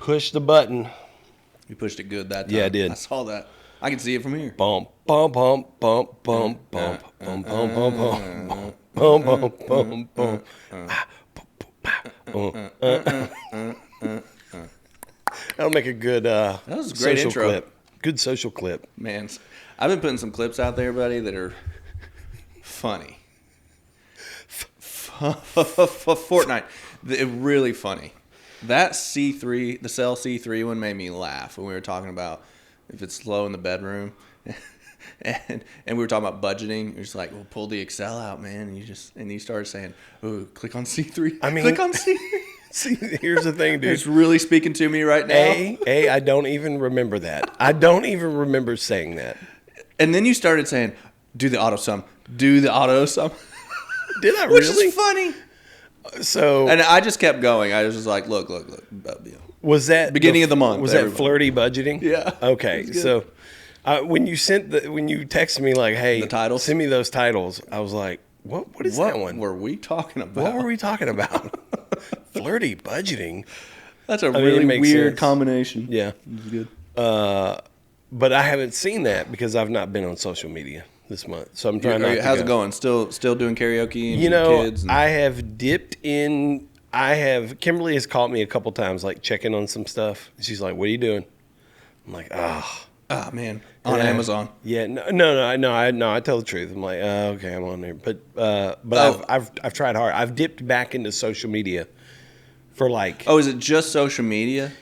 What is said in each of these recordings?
push the button. You pushed it good that time. Yeah, I did. I saw that. I can see it from here. Bump, bump, bump, bump, bump, bump, bump, bump, bump, bump, bump, bump, bump, bump. That'll make a good that was a great social intro. clip. Good social clip. Man, I've been putting some clips out there, buddy, that are funny. Fortnite. They're really funny. That C3, the Cell C3 one made me laugh when we were talking about if it's slow in the bedroom. and we were talking about budgeting. You're just like, well, pull the Excel out, man. And you started saying, oh, click on C3. I mean, click on C3. See, here's the thing, dude. It's really speaking to me right now. I don't even remember that. I don't even remember saying that. And then you started saying, do the auto sum. Do the auto sum. Did I Which really? is funny. So, And I just kept going. I was just like, look. was that Beginning of the month, Was everybody. that flirty budgeting? Yeah. Okay. So, when you texted me like, hey, The titles? send me those titles, I was like, what is that one? What were we talking about? What were we talking about? Flirty budgeting. That's a mean, really it makes weird sense. combination. Yeah. It's good. But I haven't seen that because I've not been on social media this month. So I'm trying not to How's go. it going? Still doing karaoke and You know, kids? And... I have dipped in. Kimberly has called me a couple times, like checking on some stuff. She's like, what are you doing? I'm like, Oh, man. On Amazon. Yeah, no. I tell the truth. I'm like, okay, I'm on there. But I've tried hard. I've dipped back into social media for like. Oh, is it just social media?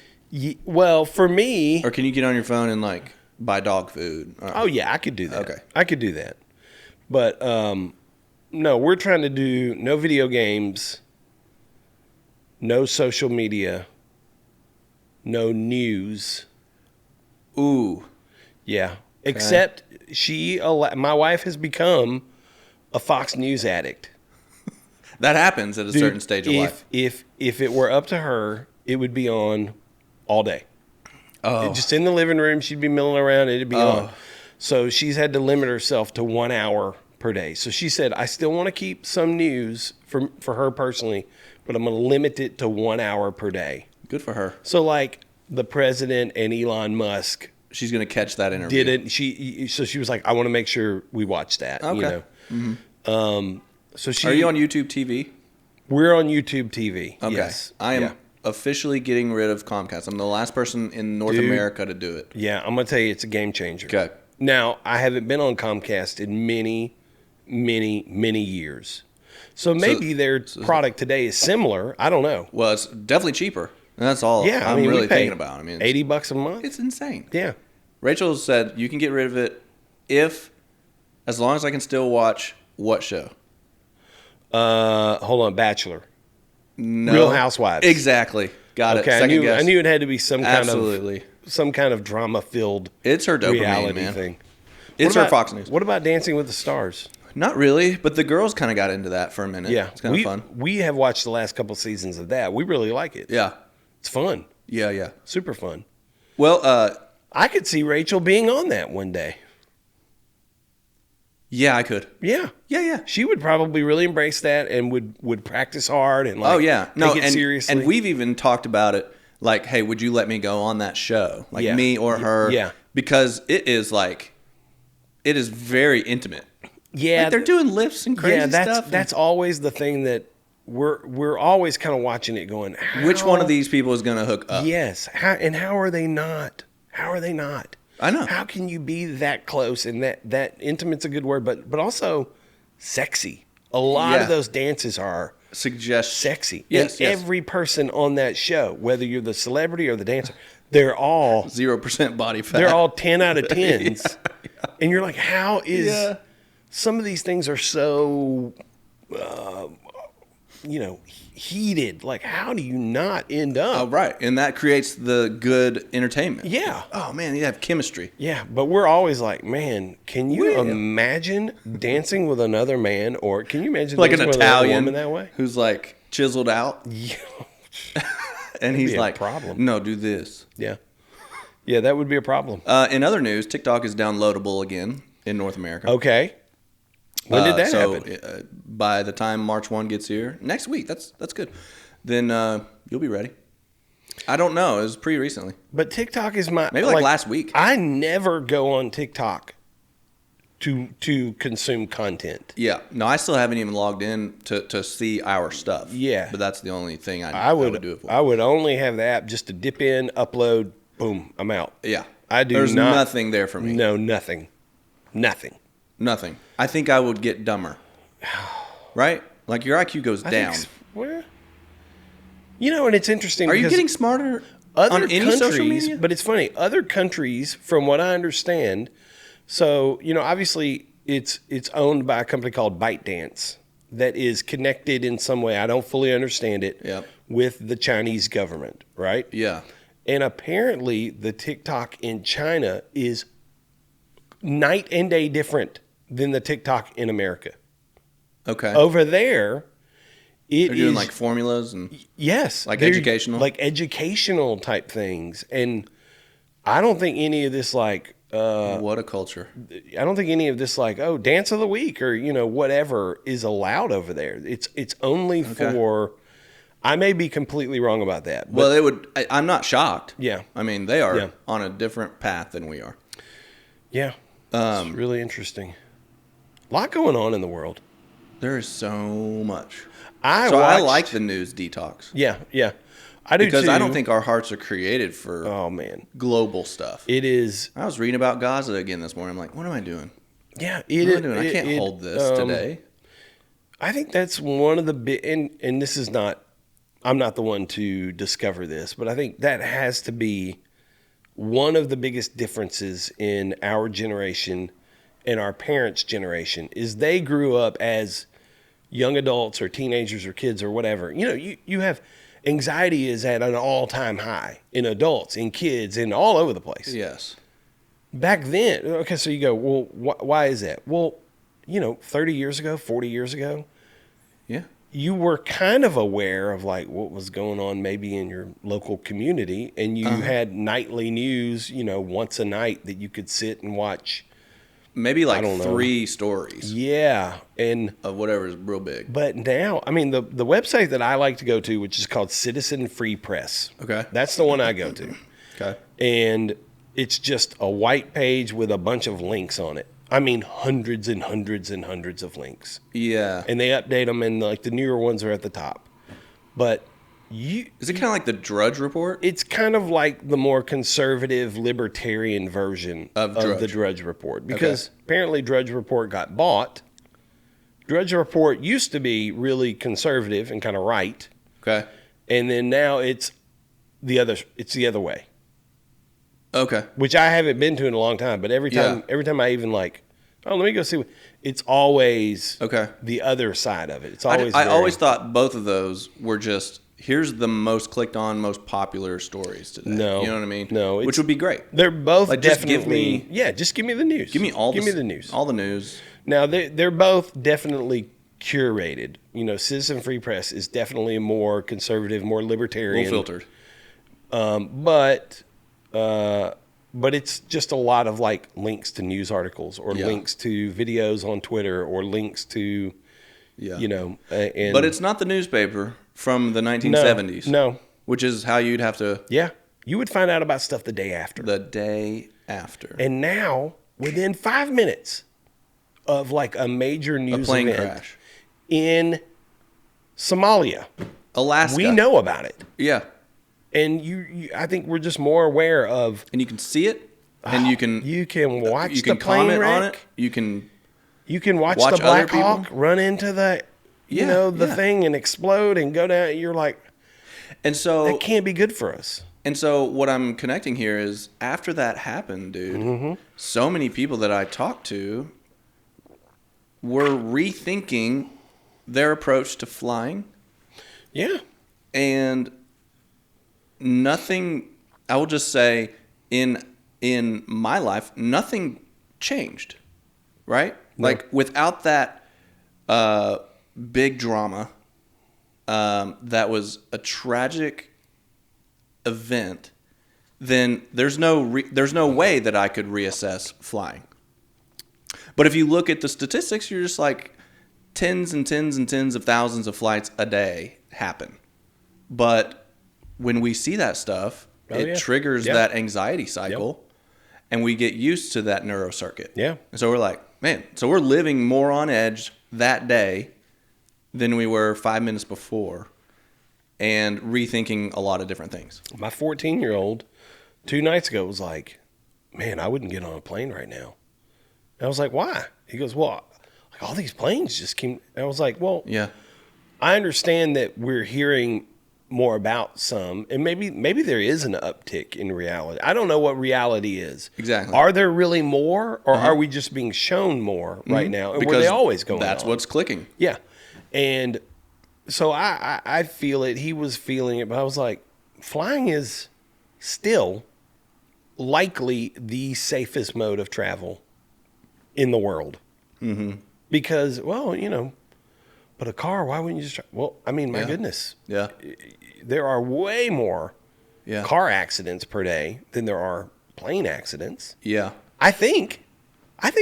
Well, for me. Or can you get on your phone and like buy dog food? Oh yeah, I could do that. Okay. I could do that. But no, we're trying to do no video games, no social media, no news. Ooh. Yeah. Except my wife has become a Fox News addict. That happens at a certain stage of life. If it were up to her, it would be on all day. Oh. Just in the living room, she'd be milling around, it'd be on. So she's had to limit herself to 1 hour per day. So she said, I still want to keep some news for her personally, but I'm going to limit it to 1 hour per day. Good for her. So like the president and Elon Musk She's going to catch that interview. didn't. So she was like, I want to make sure we watch that. Okay. You know? Mm-hmm. So Are you on YouTube TV? We're on YouTube TV. Okay. Yes. I am officially getting rid of Comcast. I'm the last person in North America to do it. Yeah, I'm going to tell you, it's a game changer. Okay. Now, I haven't been on Comcast in many, many, many years. So maybe their product today is similar. I don't know. Well, it's definitely cheaper. And that's all Yeah, I'm we really pay thinking about. I mean, $80 a month. it's insane. Yeah. Rachel said you can get rid of it as long as I can still watch what show? Hold on, Bachelor. No. Real Housewives. Exactly. Got it. Okay, Second guess. I knew it had to be some Absolutely. kind of drama-filled It's her dopamine, reality man. thing. It's her Fox News. What about Dancing with the Stars? Not really, but the girls kind of got into that for a minute. Yeah, It's kind of fun. We have watched the last couple seasons of that. We really like it. Yeah. It's fun. Yeah. Super fun. Well, I could see Rachel being on that one day. yeah, I could. Yeah. Yeah. She would probably really embrace that and would practice hard and Oh, yeah. No, take it seriously. And we've even talked about it like, hey, would you let me go on that show? Like Yeah. me or her? Yeah. Because it is very intimate. Yeah. Like they're doing lifts and crazy stuff. That's always the thing that we're always kind of watching it going, Which one of these people is going to hook up? Yes. How are they not? How are they not? I know. How can you be that close and that intimate's a good word, but also sexy. A lot of those dances are sexy. Yes, and every person on that show, whether you're the celebrity or the dancer, they're all 0% body fat. They're all 10 out of 10s. And you're like, how is some of these things are so heated. Like, how do you not end up? Oh, right. And that creates the good entertainment. Yeah. Oh, man, you have chemistry. Yeah, but we're always like, man, can you imagine dancing with another man, or can you imagine Like an dancing with another Italian woman that way? who's like chiseled out. Yeah. And he's be a like, problem. no, do this. Yeah. Yeah, that would be a problem. In other news, TikTok is downloadable again in North America. Okay. When did that happen? By the time March 1 gets here, next week, that's good. Then you'll be ready. I don't know. It was pretty recently. But TikTok is my Maybe like last week. I never go on TikTok to consume content. Yeah. No, I still haven't even logged in to see our stuff. Yeah. But that's the only thing I would do it for. I would only have the app just to dip in, upload, boom, I'm out. Yeah. There's nothing there for me. No, nothing. Nothing. I think I would get dumber. Right? Like your IQ goes down. Well, and it's interesting. Are you getting smarter on any social media? But it's funny. Other countries, from what I understand, so, obviously it's owned by a company called ByteDance that is connected in some way. I don't fully understand it. Yep. With the Chinese government, right? Yeah. And apparently the TikTok in China is night and day different than the TikTok in America. Okay. Over there, they're doing like formulas and like educational type things. And I don't think any of this what a culture. I don't think any of this dance of the week or whatever is allowed over there. It's only for. I may be completely wrong about that. Well, they would. I'm not shocked. Yeah. I mean, they are on a different path than we are. Yeah. It's really interesting. A lot going on in the world. There is so much. I like the news detox. Yeah, yeah. I do because too. I don't think our hearts are created for global stuff. It is. I was reading about Gaza again this morning. I'm like, what am I doing? Yeah. I can't hold this today. I think that's one of the big, and this is not, I'm not the one to discover this, but I think that has to be one of the biggest differences in our generation and our parents' generation is they grew up as young adults or teenagers or kids or whatever. You have anxiety is at an all-time high in adults, in kids, and all over the place. Yes. Back then, okay, so you go, well, why is that? Well, 30 years ago, 40 years ago, yeah, you were kind of aware of what was going on maybe in your local community, and you had nightly news, once a night that you could sit and watch. Maybe 3 stories. Yeah. And of whatever is real big. But now, I mean, the website that I like to go to, which is called Citizen Free Press. Okay. That's the one I go to. Okay. And it's just a white page with a bunch of links on it. I mean, hundreds and hundreds and hundreds of links. Yeah. And they update them, and the newer ones are at the top. But is it kind of like the Drudge Report? It's kind of like the more conservative, libertarian version of the Drudge Report. Because apparently Drudge Report got bought. Drudge Report used to be really conservative and kind of right. Okay. And then now it's the other way. Okay. Which I haven't been to in a long time, but every time I even let me go see it's always the other side of it. It's always I always thought both of those were just here's the most clicked on, most popular stories today. No. You know what I mean? No. Which would be great. They're both definitely just give me the news. Give me the news. All the news. Now they're both definitely curated. Citizen Free Press is definitely more conservative, more libertarian. Well filtered. But it's just a lot of links to news articles or links to videos on Twitter or links to, and but it's not the newspaper from the 1970s. No. Which is how you'd have to. Yeah. You would find out about stuff the day after. The day after. And now, within 5 minutes of a major news plane event crash in Somalia, Alaska, we know about it. Yeah. And I think we're just more aware of. And you can see it, and you can watch you can the plane comment wreck. on it. You can watch the Black Hawk run into the thing and explode and go down. You're like, and so that can't be good for us. And so what I'm connecting here is after that happened, dude, so many people that I talked to were rethinking their approach to flying. Yeah. And nothing, I will just say, in my life, nothing changed, right? No. Without that big drama, that was a tragic event, then there's no way that I could reassess flying. But if you look at the statistics, you're just tens and tens and tens of thousands of flights a day happen. But when we see that stuff, it triggers that anxiety cycle, and we get used to that neurocircuit. Yeah. And so we're like, man, so we're living more on edge that day than we were 5 minutes before, and rethinking a lot of different things. My 14-year-old 2 nights ago was like, man, I wouldn't get on a plane right now. And I was like, why? He goes, well, like all these planes just came. And I was like, well, Yeah. I understand that we're hearing more about some, and maybe there is an uptick in reality. I don't know what reality is. Exactly. Are there really more, or are we just being shown more right now? And were they always going That's on? what's clicking. Yeah. And so I feel it. He was feeling it, but I was like, flying is still likely the safest mode of travel in the world. Mm-hmm. Because, well, you know, but a car, why wouldn't you just try? Well, I mean, my goodness. Yeah. There are way more Yeah. car accidents per day than there are plane accidents. Yeah. I think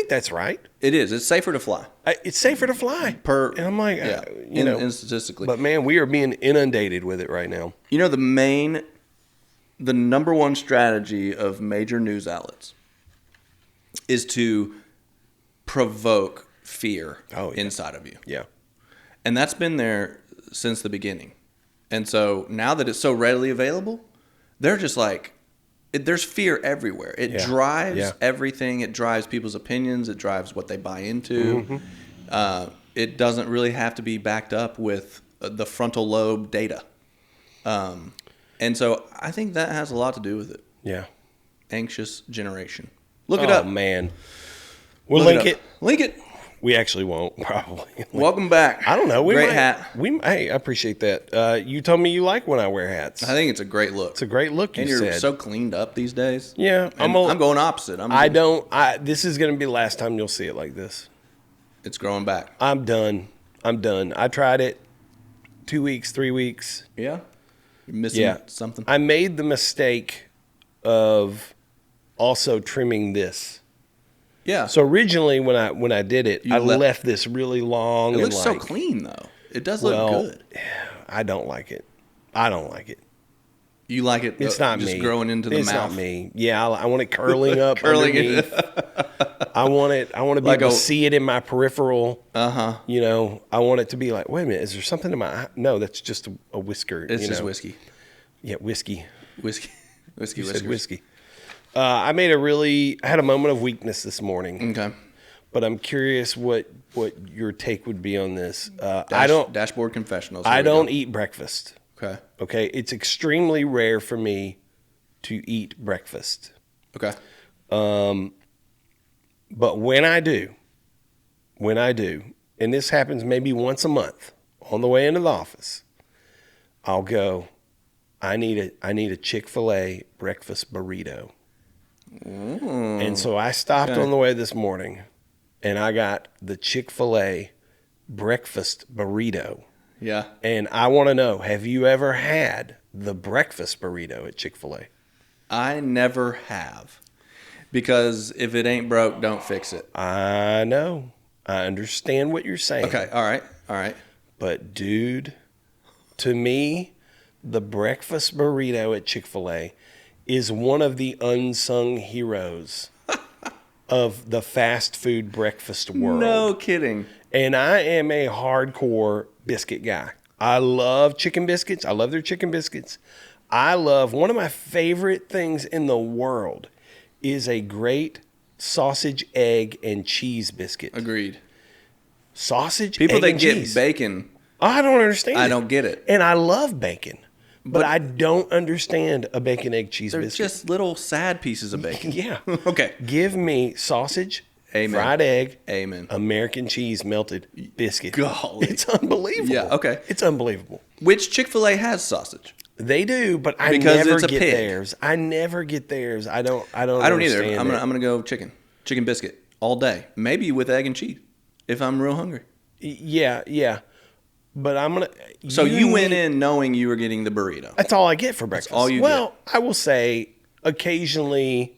that's right. It is. It's safer to fly. It's safer to fly. And I'm like, you know. And statistically. But, man, we are being inundated with it right now. You know, the number one strategy of major news outlets is to provoke fear inside of you. Yeah. And that's been there since the beginning. And so now that it's so readily available, they're just like, there's fear everywhere. It drives everything. It drives people's opinions. It drives what they buy into. Mm-hmm. It doesn't really have to be backed up with the frontal lobe data. And so I think that has a lot to do with it. Yeah. Anxious generation. Look it up. Oh, man. We'll link it. Link it. We actually won't, probably. Welcome back. I don't know. Great hat. Hey, I appreciate that. You told me you like when I wear hats. I think it's a great look. It's a great look, and you you're said. so cleaned up these days. Yeah. I'm going opposite. This is going to be the last time you'll see it like this. It's growing back. I'm done. I tried it 2 weeks, 3 weeks. Yeah? You're missing something? I made the mistake of also trimming this. Yeah. So originally when I did it, I left this really long. It looks so clean though. It does look good. I don't like it. You like it? It's not just me. growing into the mouth. It's not me. Yeah, I want it curling up Curling underneath. I want to be able to see it in my peripheral. You know, I want it to be like, wait a minute, is there something in my eye? No, that's just a whisker. It's just whiskey. Yeah, whiskey. Whiskey. You said whiskey. I had a moment of weakness this morning. Okay. But I'm curious what your take would be on this. Dashboard confessionals. I don't eat breakfast. Okay. Okay. It's extremely rare for me to eat breakfast. Okay. But when I do, and this happens maybe once a month on the way into the office, I'll go, I need a Chick-fil-A breakfast burrito. And so I stopped on the way this morning and I got the Chick-fil-A breakfast burrito. Yeah. And I want to know, have you ever had the breakfast burrito at Chick-fil-A? I never have. Because if it ain't broke, don't fix it. I know. I understand what you're saying. Okay. All right. But dude, to me, the breakfast burrito at Chick-fil-A is one of the unsung heroes of the fast food breakfast world. No kidding. And I am a hardcore biscuit guy. I love chicken biscuits. I love their chicken biscuits. One of my favorite things in the world is a great sausage, egg, and cheese biscuit. Agreed. Sausage, People egg, that and get cheese. bacon. I don't understand I don't get it. And I love bacon. But I don't understand a bacon, egg, cheese biscuit. They're just little sad pieces of bacon. Yeah. Okay. Give me sausage, Amen. Fried egg, Amen. American cheese melted biscuit. Golly. It's unbelievable. Yeah, okay. It's unbelievable. Which Chick-fil-A has sausage? They do, but I Because never it's a get pig. theirs. I never get theirs. I don't I don't either. understand I'm it. gonna go chicken biscuit all day. Maybe with egg and cheese if I'm real hungry. Yeah. But I'm gonna. So you went in knowing you were getting the burrito. That's all I get for breakfast. all you get. I will say occasionally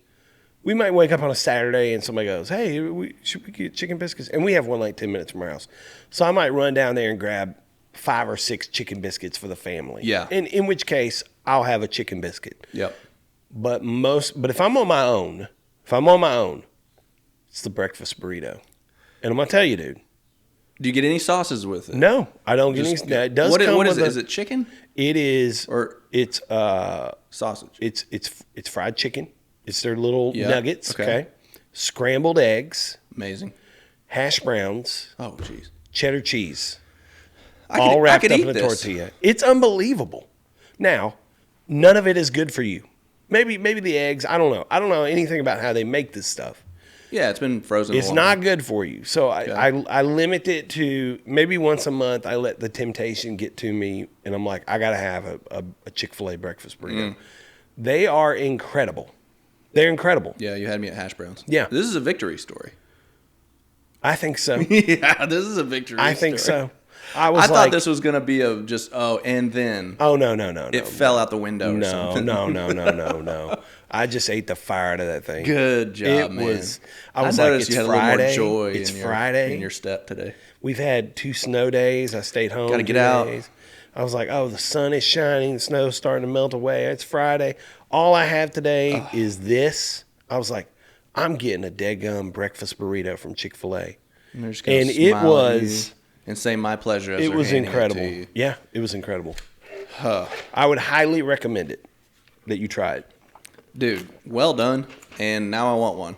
we might wake up on a Saturday and somebody goes, "Hey, should we get chicken biscuits?" And we have one like 10 minutes from our house, so I might run down there and grab 5 or 6 chicken biscuits for the family. Yeah. In which case, I'll have a chicken biscuit. Yep. But if I'm on my own, it's the breakfast burrito. And I'm gonna tell you, dude. Do you get any sauces with it? No, I don't get any. It does what come is with it? Is it chicken? It is, or it's sausage. It's fried chicken. It's their little nuggets. Okay. Scrambled eggs. Amazing. Hash browns. Oh, jeez. Cheddar cheese. I could wrapped up eat in a this. tortilla. It's unbelievable. Now, none of it is good for you. Maybe the eggs. I don't know. I don't know anything about how they make this stuff. Yeah, it's been frozen. It's not good for you. So I limit it to maybe once a month. I let the temptation get to me, and I'm like, I gotta have a Chick-fil-A breakfast burrito. They are incredible. They're incredible. Yeah, you had me at hash browns. Yeah, this is a victory story. I think so. Yeah, this is a victory. I think story. so. I thought this was gonna be and then. Oh no! It fell out the window. Or something. No. I just ate the fire out of that thing. Good job, man. I was like, it's you had Friday. A little more joy it's Friday in your step today. We've had 2 snow days. I stayed home. Got to get out. I was like, the sun is shining. The snow's starting to melt away. It's Friday. All I have today is this. I was like, I'm getting a deadgum breakfast burrito from Chick-fil-A. And it was... And say my pleasure as it was incredible. It to you. Yeah, it was incredible. I would highly recommend it, that you try it. Dude, well done. And now I want one.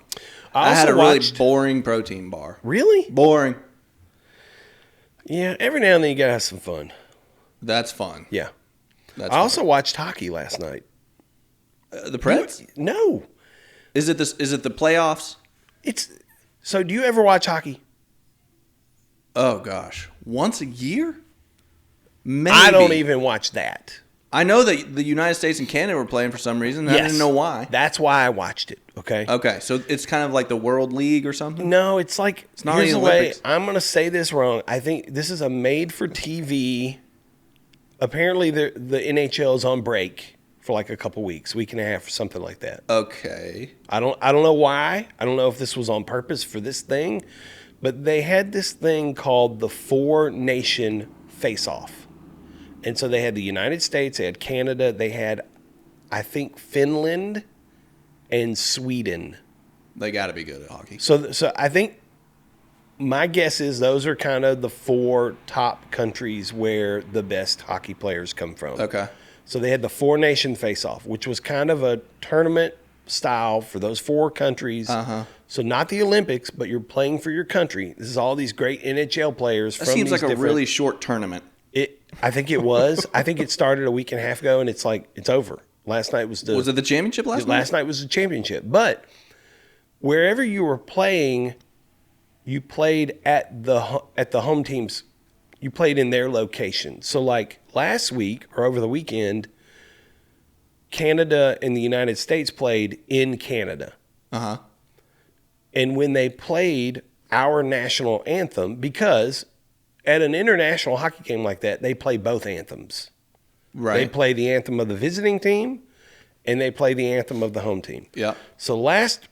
I had a really boring protein bar. Really? Boring. Yeah, every now and then you gotta have some fun. That's fun. Yeah. I also watched hockey last night. The Preds? No. Is it the playoffs? So do you ever watch hockey? Oh gosh, once a year? Maybe. I don't even watch that. I know that the United States and Canada were playing for some reason. Yes. I didn't know why. That's why I watched it. Okay. Okay, so it's kind of like the World League or something. No, it's like it's not here's the way. Olympics. I'm gonna say this wrong. I think this is a made-for-TV. Apparently, the NHL is on break for like a couple weeks, week and a half, or something like that. Okay. I don't know why. I don't know if this was on purpose for this thing. But they had this thing called the 4-Nation Face-Off. And so they had the United States, they had Canada, they had, I think, Finland and Sweden. They got to be good at hockey. So I think my guess is those are kind of the 4 top countries where the best hockey players come from. Okay. So they had the 4-Nation Face-Off, which was kind of a tournament style for those 4 countries. Uh-huh. So not the Olympics, but you're playing for your country. This is all these great NHL players. That seems like a really short tournament. I think it was. I think it started a week and a half ago, and it's over. Last night was it the championship last night? Last night was the championship. But wherever you were playing, you played at the home teams. You played in their location. So like last week or over the weekend, Canada and the United States played in Canada. Uh-huh. And when they played our national anthem, because at an international hockey game like that, they play both anthems. Right. They play the anthem of the visiting team, and they play the anthem of the home team. Yeah. So last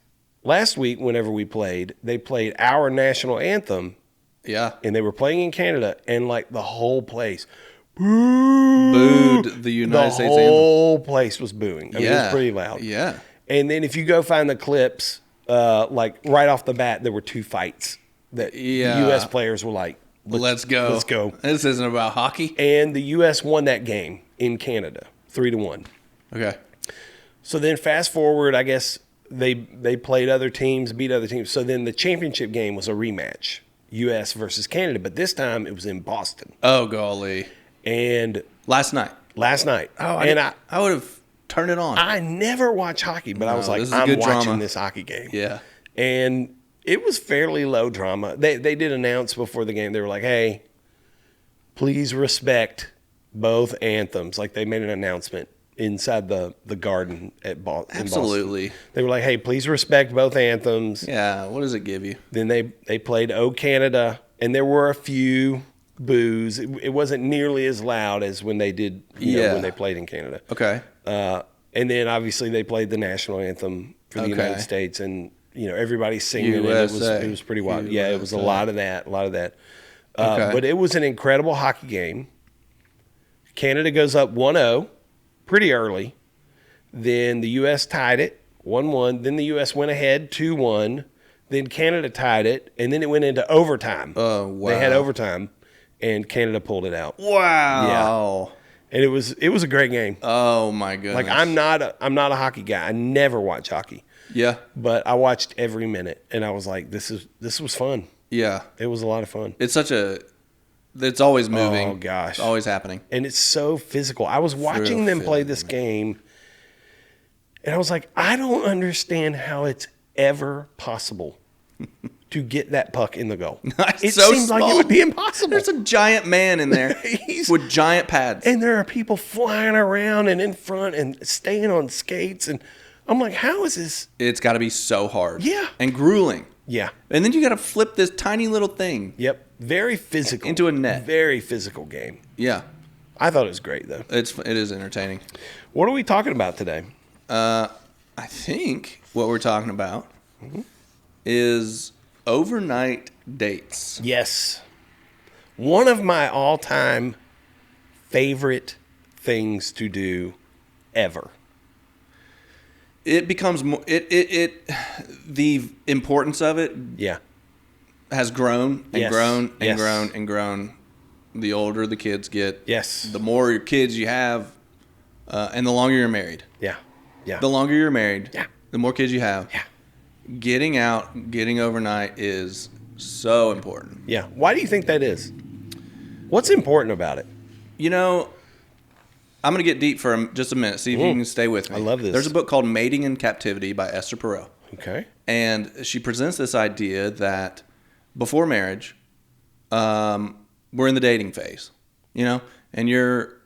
week, whenever we played, they played our national anthem. Yeah. And they were playing in Canada, and like the whole place booed the United States anthem. The whole place was booing. I mean, it was pretty loud. Yeah. And then if you go find the clips, like right off the bat, there were 2 fights that U.S. players were like, let's go. Let's go. This isn't about hockey. And the U.S. won that game in Canada, 3-1. Okay. So then fast forward, I guess they played other teams, beat other teams. So then the championship game was a rematch, U.S. versus Canada. But this time it was in Boston. Oh, golly. And last night. Oh, I would have turned it on. I never watch hockey, but I was like, I'm watching this hockey game. Yeah. And it was fairly low drama. They did announce before the game, they were like, hey, please respect both anthems. Like they made an announcement inside the garden at Boston. Absolutely. They were like, hey, please respect both anthems. Yeah, what does it give you? Then they played "O Canada," and there were a few boos. It wasn't nearly as loud as when they did, when they played in Canada. Okay. And then obviously they played the national anthem for the United States, and everybody's singing USA. it was pretty wild. USA. Yeah, it was a lot of that. But it was an incredible hockey game. Canada goes up 1-0, pretty early. Then the U.S. tied it 1-1. Then the U.S. went ahead 2-1. Then Canada tied it, and then it went into overtime. Oh, wow. They had overtime, and Canada pulled it out. Wow. And it was a great game. Oh my goodness. Like I'm not a hockey guy. I never watch hockey. Yeah. But I watched every minute, and I was like, this was fun. Yeah. It was a lot of fun. It's always moving. Oh gosh. It's always happening. And it's so physical. I was watching them play this game, and I was like, I don't understand how it's ever possible to get that puck in the goal. It so seems like it would be impossible. There's a giant man in there with giant pads. And there are people flying around and in front and staying on skates. And I'm like, how is this? It's got to be so hard. Yeah. And grueling. Yeah. And then you got to flip this tiny little thing. Yep. Very physical. Into a net. Very physical game. Yeah. I thought it was great, though. It is entertaining. What are we talking about today? I think what we're talking about is overnight dates. Yes. One of my all-time favorite things to do ever. It becomes more. The importance of it. Yeah. Has grown and Yes. grown and Yes. grown and grown. The older the kids get. Yes. The more your kids you have, and the longer you're married. Yeah. Yeah. The longer you're married. Yeah. The more kids you have. Yeah. Getting out, getting overnight is so important. Yeah. Why do you think that is? What's important about it? You know, I'm going to get deep for just a minute. See if you can stay with me. I love this. There's a book called Mating in Captivity by Esther Perel. Okay. And she presents this idea that before marriage, we're in the dating phase, and you're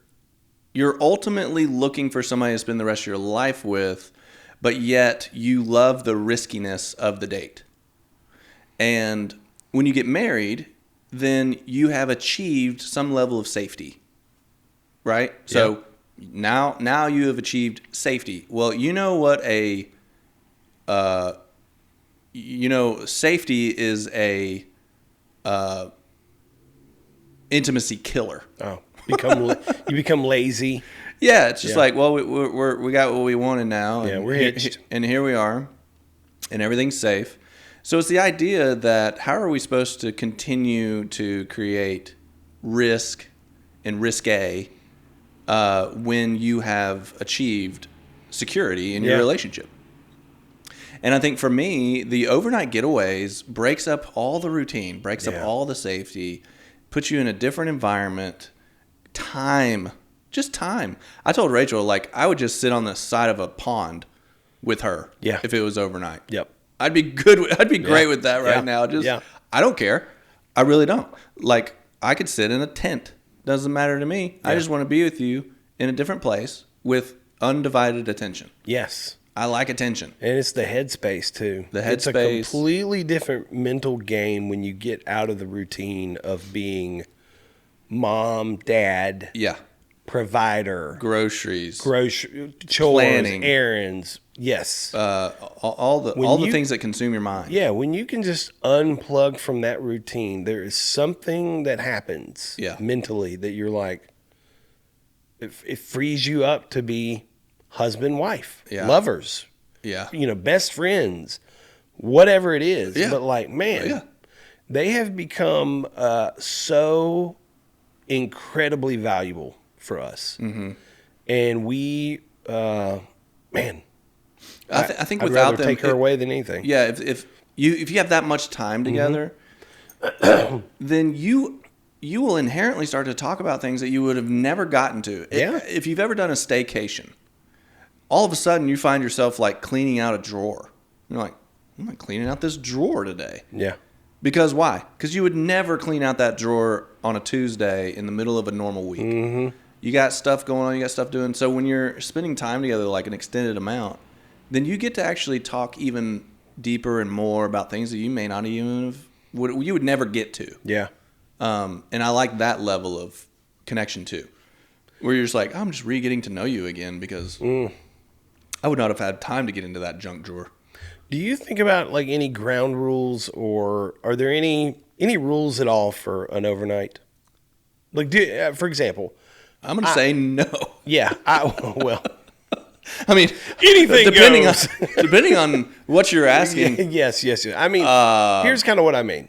ultimately looking for somebody to spend the rest of your life with, but yet you love the riskiness of the date. And when you get married, then you have achieved some level of safety, right? Yeah. So now you have achieved safety. Well, you know what safety is a intimacy killer. Oh, you become lazy. Yeah, it's just Yeah. like, well, we got what we wanted now. Yeah, and we're hitched. And here we are, and everything's safe. So it's the idea that how are we supposed to continue to create risk and risque when you have achieved security in your Yeah. relationship? And I think for me, the overnight getaways breaks up all the routine, breaks up Yeah. all the safety, puts you in a different environment. Just time. I told Rachel, I would just sit on the side of a pond with her. Yeah. If it was overnight. Yep. I'd be good. I'd be great with that right Yeah. now. Just, Yeah. I don't care. I really don't. I could sit in a tent. Doesn't matter to me. I Yeah. just want to be with you in a different place with undivided attention. Yes. I like attention. And it's the headspace too. The It's a headspace. completely different mental game when you get out of the routine of being mom, dad, Yeah. provider, Groceries. grocery, chores, Planning. errands. Yes. All the things that consume your mind. Yeah, when you can just unplug from that routine, there is something that happens Yeah. mentally that you're like, it frees you up to be husband, wife, Yeah. lovers, Yeah. best friends, whatever it is. Yeah. But man, Yeah. they have become so incredibly valuable for us. Mm-hmm. And we, man, I think I'd without rather them, take her away than anything. Yeah, if you have that much time together, then you will inherently start to talk about things that you would have never gotten to. Yeah. If you've ever done a staycation, all of a sudden you find yourself cleaning out a drawer. You're like, I'm not cleaning out this drawer today. Yeah. Because why? Because you would never clean out that drawer on a Tuesday in the middle of a normal week. Mm-hmm. You got stuff going on, you got stuff doing. So when you're spending time together an extended amount, then you get to actually talk even deeper and more about things that you may not even you would never get to. Yeah. And I like that level of connection too, where you're just like, I'm just getting to know you again because I would not have had time to get into that junk drawer. Do you think about any ground rules, or are there any rules at all for an overnight? For example, I'm going to say no. Yeah. Well, I mean, anything depending goes. depending on what you're asking. Yes. I mean, here's kind of what I mean.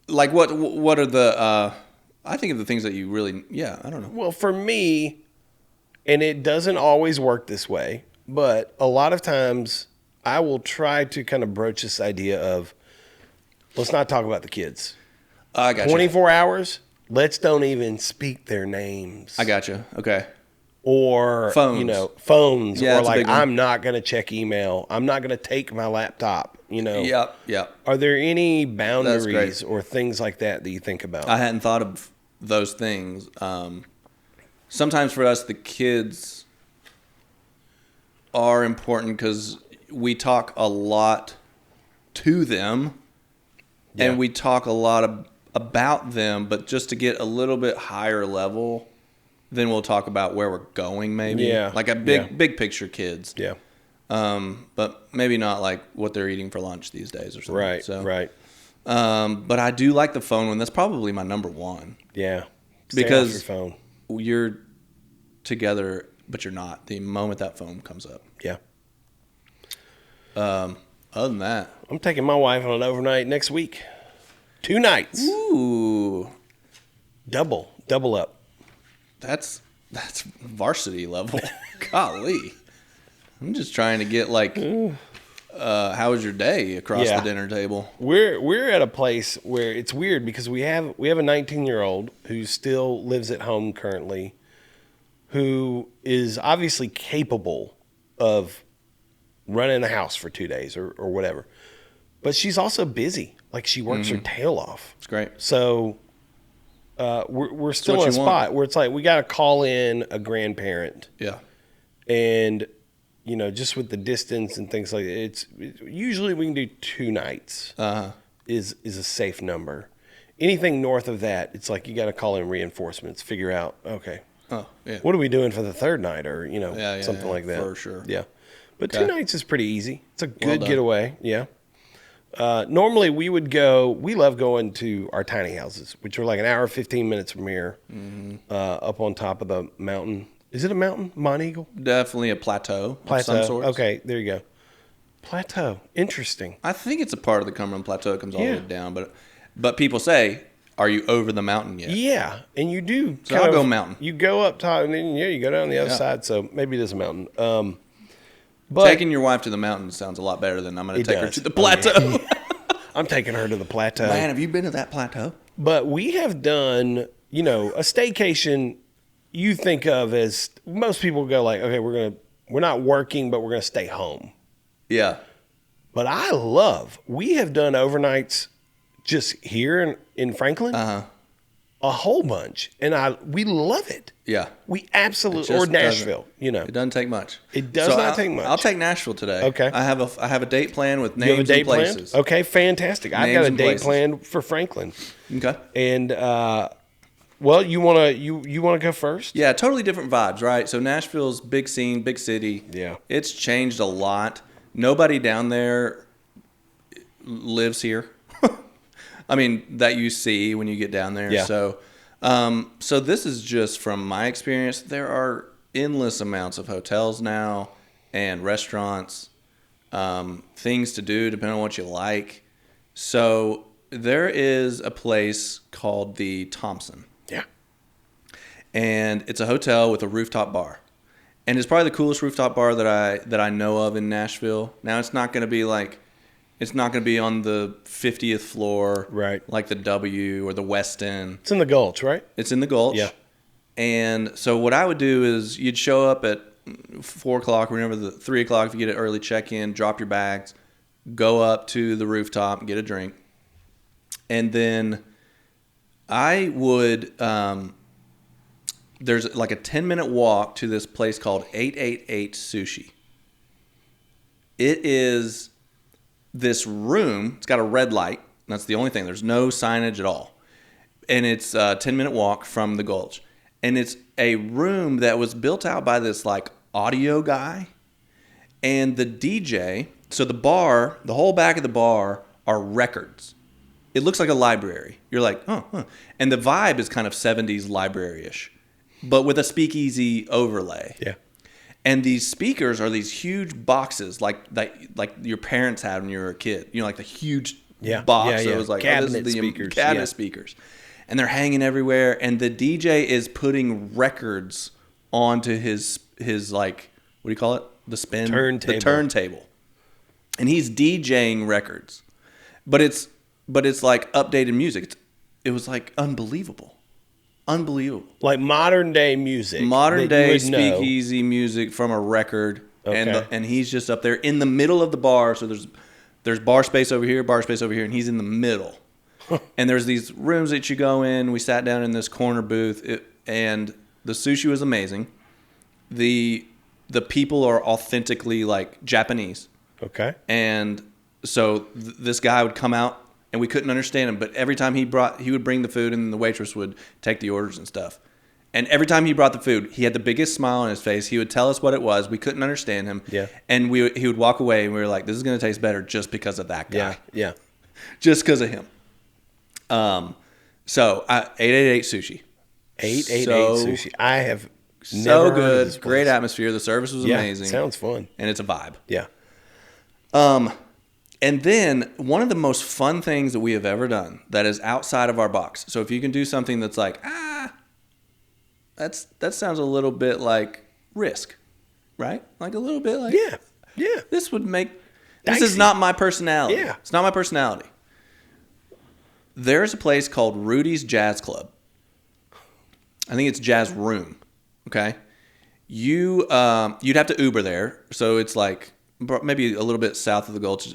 Like what are the I think of the things that you really I don't know. Well, for me, and it doesn't always work this way, but a lot of times I will try to kind of broach this idea of, let's not talk about the kids. I got 24 hours, let's don't even speak their names. I got you. Okay. Or, phones. Yeah, or like, big one. I'm not going to check email. I'm not going to take my laptop, Yep. Are there any boundaries or things like that you think about? I hadn't thought of those things. Sometimes for us, the kids are important because we talk a lot to them and we talk a lot about them, but just to get a little bit higher level, then we'll talk about where we're going, maybe. Yeah. Like a big picture kids. Yeah. But maybe not like what they're eating for lunch these days or something. Right, so, right. But I do like the phone one. That's probably my number one. Yeah. Stay Because off your phone. You're together, but you're not the moment that phone comes up. Yeah. Other than that, I'm taking my wife on an overnight next week. 2 nights. ooh, Double up. that's varsity level. Golly, I'm just trying to get like, how was your day across the dinner table? We're at a place where it's weird because we have a 19-year-old who still lives at home currently, who is obviously capable of running the house for 2 days or whatever. But she's also busy. Like, she works her tail off. It's great. So we're still in a spot where it's like we got to call in a grandparent. Yeah. And, just with the distance and things like that, it's usually we can do 2 nights is a safe number. Anything north of that, it's like you got to call in reinforcements, figure out, okay, what are we doing for the 3rd night or, something like that. For sure. Yeah. But 2 nights is pretty easy. It's a good getaway. Yeah. Normally we would we love going to our tiny houses, which are like an hour, 15 minutes from here, up on top of the mountain. Is it a mountain? Mont Eagle? Definitely a plateau of some sort. Okay, there you go. Plateau. Interesting. I think it's a part of the Cumberland Plateau. It comes all the way down, but people say, "Are you over the mountain yet?" Yeah, and you do. So I'll go mountain. You go up top, and then you go down the other side. So maybe it is a mountain. But taking your wife to the mountain sounds a lot better than I'm going to take her to the plateau. Oh, yeah. I'm taking her to the plateau. Man, have you been to that plateau? But we have done, a staycation. You think of as most people go like, okay, we're not working, but we're gonna stay home. Yeah. But we have done overnights just here in Franklin. A whole bunch, and we love it. Yeah, we absolutely or Nashville. It doesn't take much. It does not take much. I'll take Nashville today. Okay, I have a date plan with names and places. Planned? Okay, fantastic. I've got a date planned for Franklin. Okay, and well, you wanna go first? Yeah, totally different vibes, right? So Nashville's big scene, big city. Yeah, it's changed a lot. Nobody down there lives here. I mean, that you see when you get down there. Yeah. So this is just from my experience. There are endless amounts of hotels now and restaurants, things to do depending on what you like. So there is a place called the Thompson. Yeah. And it's a hotel with a rooftop bar. And it's probably the coolest rooftop bar that I know of in Nashville. Now, it's not going to be on the 50th floor, right? Like the W or the Westin. It's in the Gulch, right? It's in the Gulch. Yeah. And so what I would do is you'd show up at 4 o'clock, whenever 3 o'clock if you get an early check-in, drop your bags, go up to the rooftop and get a drink. And then I would, there's like a 10-minute walk to this place called 888 Sushi. It is this room. It's got a red light. That's the only thing. There's no signage at all. And it's a 10-minute walk from the Gulch. And it's a room that was built out by this like audio guy. And the DJ, so the bar, the whole back of the bar are records. It looks like a library. You're like, oh, huh. And the vibe is kind of 70s library-ish. but with a speakeasy overlay. Yeah. And these speakers are these huge boxes like your parents had when you were a kid. You know, like the huge box. Yeah, So it was like cabinet this is the speakers. cabinet speakers. And they're hanging everywhere. And the DJ is putting records onto his like, what do you call it? The spin? Turntable. The turntable. And he's DJing records. But it's like updated music. It was like unbelievable. Unbelievable. Like modern day music. Modern day speakeasy music from a record. Okay. And he's just up there in the middle of the bar. So there's bar space over here, and he's in the middle. And there's these rooms that you go in. We sat down in this corner booth, and the sushi was amazing. The people are authentically like Japanese. Okay. And so this guy would come out, and we couldn't understand him. But every time he would bring the food, and the waitress would take the orders and stuff. And every time he brought the food, he had the biggest smile on his face. He would tell us what it was. We couldn't understand him. Yeah. And he would walk away, and we were like, "This is going to taste better just because of that guy." Yeah. Yeah. Just because of him. So 888 sushi. 888 sushi. I have So never heard of good. this place. Great atmosphere. The service was amazing. Sounds fun. And it's a vibe. Yeah. And then one of the most fun things that we have ever done that is outside of our box. So if you can do something that's like, that sounds a little bit like Risk, right? Like a little bit like, Yeah. this would make, Dicey. this is not my personality. Yeah. It's not my personality. There's a place called Rudy's Jazz Club. I think it's Jazz Room. Okay. You'd have to Uber there. So it's like maybe a little bit south of the Gulch.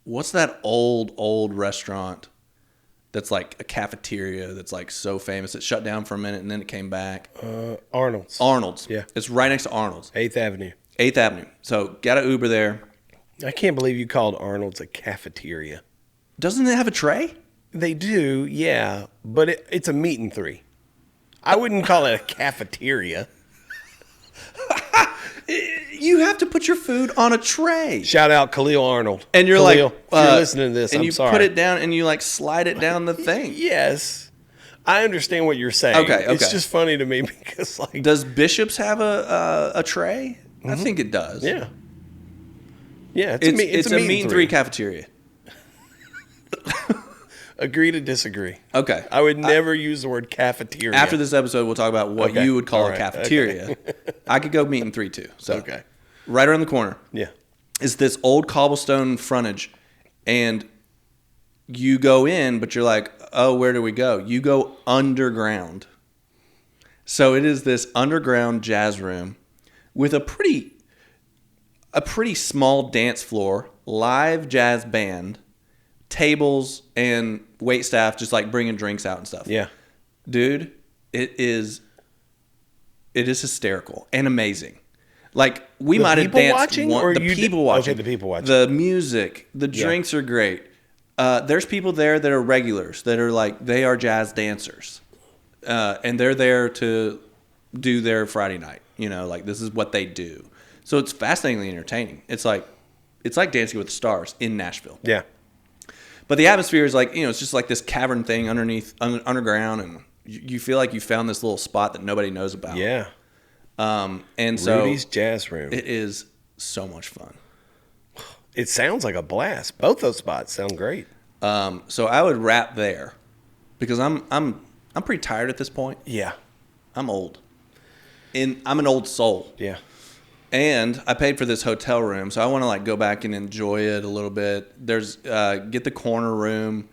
What's that old restaurant that's like a cafeteria that's like so famous? It shut down for a minute and then it came back. Arnold's. Yeah. It's right next to Arnold's. 8th Avenue. 8th Avenue. So got to Uber there. I can't believe you called Arnold's a cafeteria. Doesn't it have a tray? They do, yeah, but it's a meat and three. I wouldn't call it a cafeteria. You have to put your food on a tray. Shout out Khalil Arnold. And you're Khalil, like, if you're listening to this, and I'm you sorry. put it down and you like slide it down the thing. Yes. I understand what you're saying. Okay. It's just funny to me because like... Does Bishop's have a tray? I think it does. Yeah. Yeah, It's a meat and three cafeteria. Agree to disagree. Okay. I would never use the word cafeteria. After this episode, we'll talk about what you would call a cafeteria. Okay. I could go meat and three too. So Okay. right around the corner. Yeah. Is this old cobblestone frontage, and you go in, but you're like, oh, where do we go? You go underground. So it is this underground jazz room with a pretty small dance floor, live jazz band, tables and wait staff just like bringing drinks out and stuff. Yeah. Dude, it is hysterical and amazing. Like we might have danced watching, or the people watching. Okay, the people watching. The music, the drinks are great. There's people there that are regulars that are like they are jazz dancers. And they're there to do their Friday night. You know, like this is what they do. So it's fascinatingly entertaining. It's like Dancing with the Stars in Nashville. Yeah. But the atmosphere is like, it's just like this cavern thing underground, and you feel like you found this little spot that nobody knows about. Yeah. And so Rudy's Jazz Room. it is so much fun. It sounds like a blast. Both those spots sound great. So I would wrap there because I'm pretty tired at this point. Yeah. I'm old. I'm an old soul. Yeah. And I paid for this hotel room, so I want to like go back and enjoy it a little bit. There's get the corner room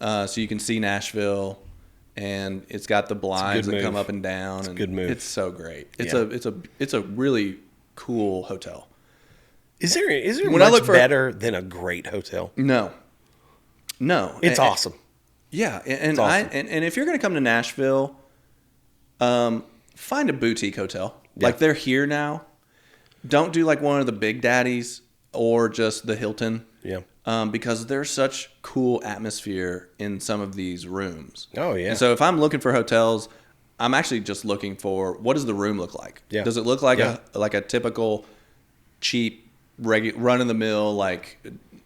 so you can see Nashville, and it's got the blinds that come up and down. It's a good move. It's so great. It's a really cool hotel. Is there When much I look for- better than a great hotel? No. It's awesome. Yeah, and awesome. and if you're going to come to Nashville, find a boutique hotel. Yeah. Like they're here now. Don't do like one of the Big Daddies or just the Hilton. Yeah. Because there's such cool atmosphere in some of these rooms. Oh, yeah. And so if I'm looking for hotels, I'm actually just looking for what does the room look like? Yeah. Does it look like a typical cheap run of the mill like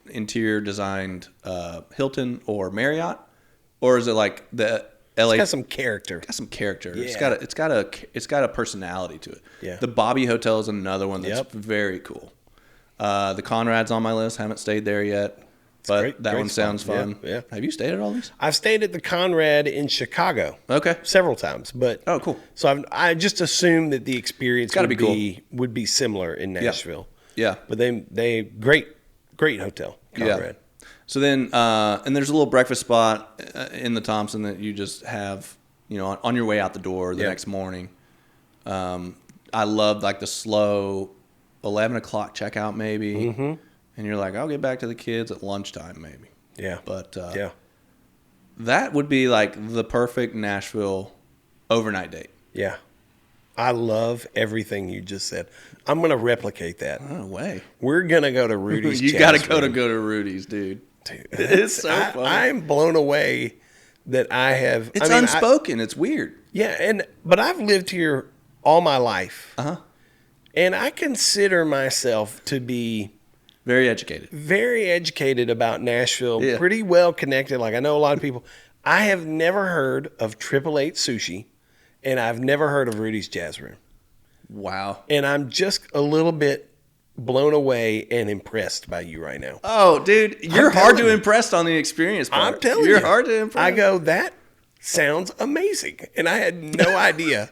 interior designed Hilton or Marriott, or is it like LA It's got some character. got some character. Yeah. It's got a personality to it. Yeah. The Bobby Hotel is another one that's very cool. The Conrad's on my list. Haven't stayed there yet, but that one sounds fun. Yeah. Have you stayed at all these? I've stayed at the Conrad in Chicago. Okay. Several times, but Cool. So I just assumed that the experience would be similar in Nashville. Yeah. But they great hotel, Conrad. Yeah. So then, and there's a little breakfast spot in the Thompson that you just have, on your way out the door the next morning. I loved like the slow 11 o'clock checkout maybe. Mm-hmm. And you're like, I'll get back to the kids at lunchtime maybe. Yeah. But that would be like the perfect Nashville overnight date. Yeah. I love everything you just said. I'm going to replicate that. No way. We're going to go to Rudy's. You got to go to Rudy's, dude. It's so fun. I'm blown away that I have. It's unspoken. It's weird. Yeah. But I've lived here all my life. Uh-huh. And I consider myself to be very educated about Nashville, pretty well connected. Like I know a lot of people. I have never heard of 888 Sushi, and I've never heard of Rudy's Jazz Room. Wow. And I'm just a little bit blown away and impressed by you right now. Oh, dude, you're hard to impress on the experience part. I'm telling you. You're hard to impress. I go, that sounds amazing. And I had no idea.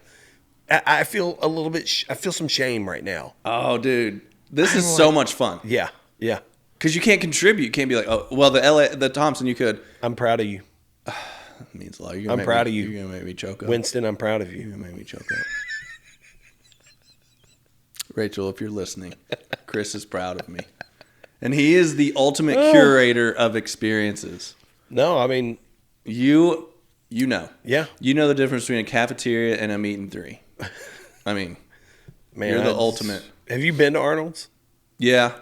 I feel a little bit, I feel some shame right now. Oh, dude. This is so much fun. Yeah, yeah. Because you can't contribute. You can't be like, oh, well, the Thompson, you could. I'm proud of you. That means a lot. I'm proud of you. You're going to make me choke up. Winston, I'm proud of you. You're going to make me choke up. Rachel, if you're listening, Chris is proud of me. And he is the ultimate curator of experiences. No, I mean. You know. Yeah. You know the difference between a cafeteria and a meat and three. I mean, man, you're the ultimate. Have you been to Arnold's? Yeah.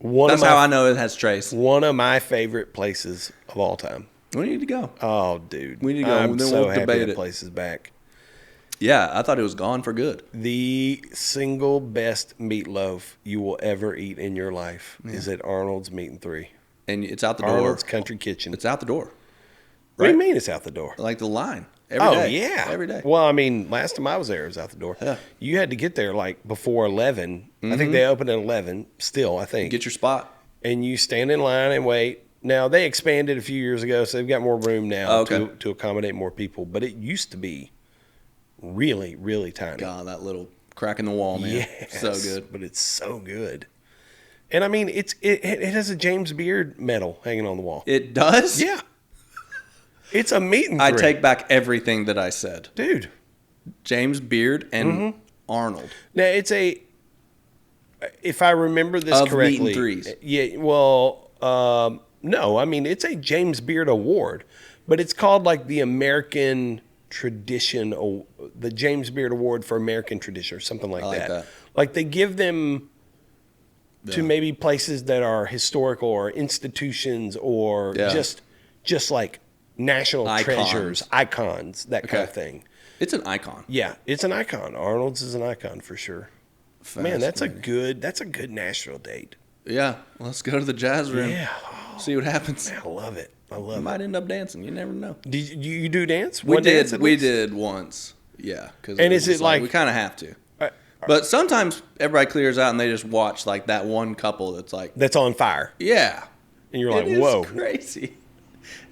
That's how I know it has trace. One of my favorite places of all time. We need to go. Oh, dude. We need to go. I'm then so we'll happy debate the it. place is back. Yeah, I thought it was gone for good. The single best meatloaf you will ever eat in your life is at Arnold's Meat and Three. And it's out the door. Arnold's Country Kitchen. It's out the door. What do you mean it's out the door? Like the line. Every day. Yeah. Every day. Well, I mean, last time I was there, it was out the door. Yeah. You had to get there like before 11. I think they open at 11 still, I think. Get your spot. And you stand in line and wait. Now, they expanded a few years ago, so they've got more room now to accommodate more people. But it used to be really, really tiny. God, that little crack in the wall, man. Yes, so good. But it's so good. And I mean, it has a James Beard medal hanging on the wall. It does? Yeah. It's a meat and three. I take back everything that I said. Dude. James Beard and Arnold. Now, it's if I remember this correctly. Meat and threes. Yeah, well, no. I mean, it's a James Beard Award, but it's called like the American Tradition, the James Beard Award for American Tradition or something like that. Like they give them to maybe places that are historical or institutions or just like national treasures, icons, that kind of thing. It's an icon. Yeah, it's an icon. Arnold's is an icon for sure. Man, that's a good Nashville date. Yeah, let's go to the jazz room. Yeah, see what happens. I love it. You might end up dancing. You never know. Did you do dance? We did once. Yeah, and is it like we kind of have to? But sometimes everybody clears out and they just watch like that one couple that's on fire. Yeah, and you're like, whoa, crazy.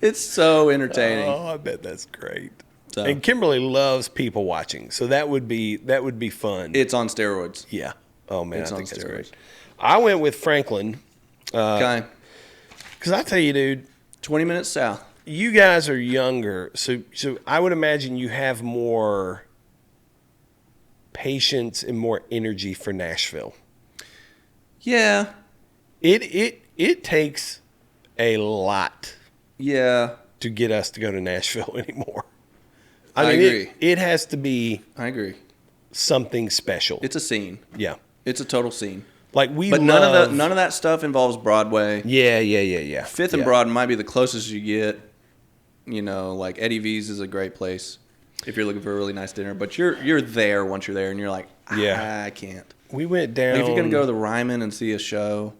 It's so entertaining. Oh, I bet that's great. So. And Kimberly loves people watching, so that would be fun. It's on steroids. Yeah. Oh man, it's I think on that's steroids. Great. I went with Franklin. Okay. Because I tell you, dude, 20 minutes south. You guys are younger, so I would imagine you have more patience and more energy for Nashville. Yeah. It takes a lot. Yeah. To get us to go to Nashville anymore. I mean, agree. It has to be. I agree. Something special. It's a scene. Yeah. It's a total scene. Like none of that stuff involves Broadway. Yeah. Fifth and Broad might be the closest you get. You know, like Eddie V's is a great place if you're looking for a really nice dinner. But you're there once you're there, and you're like, I can't. We went down. Like if you're gonna go to the Ryman and see a show,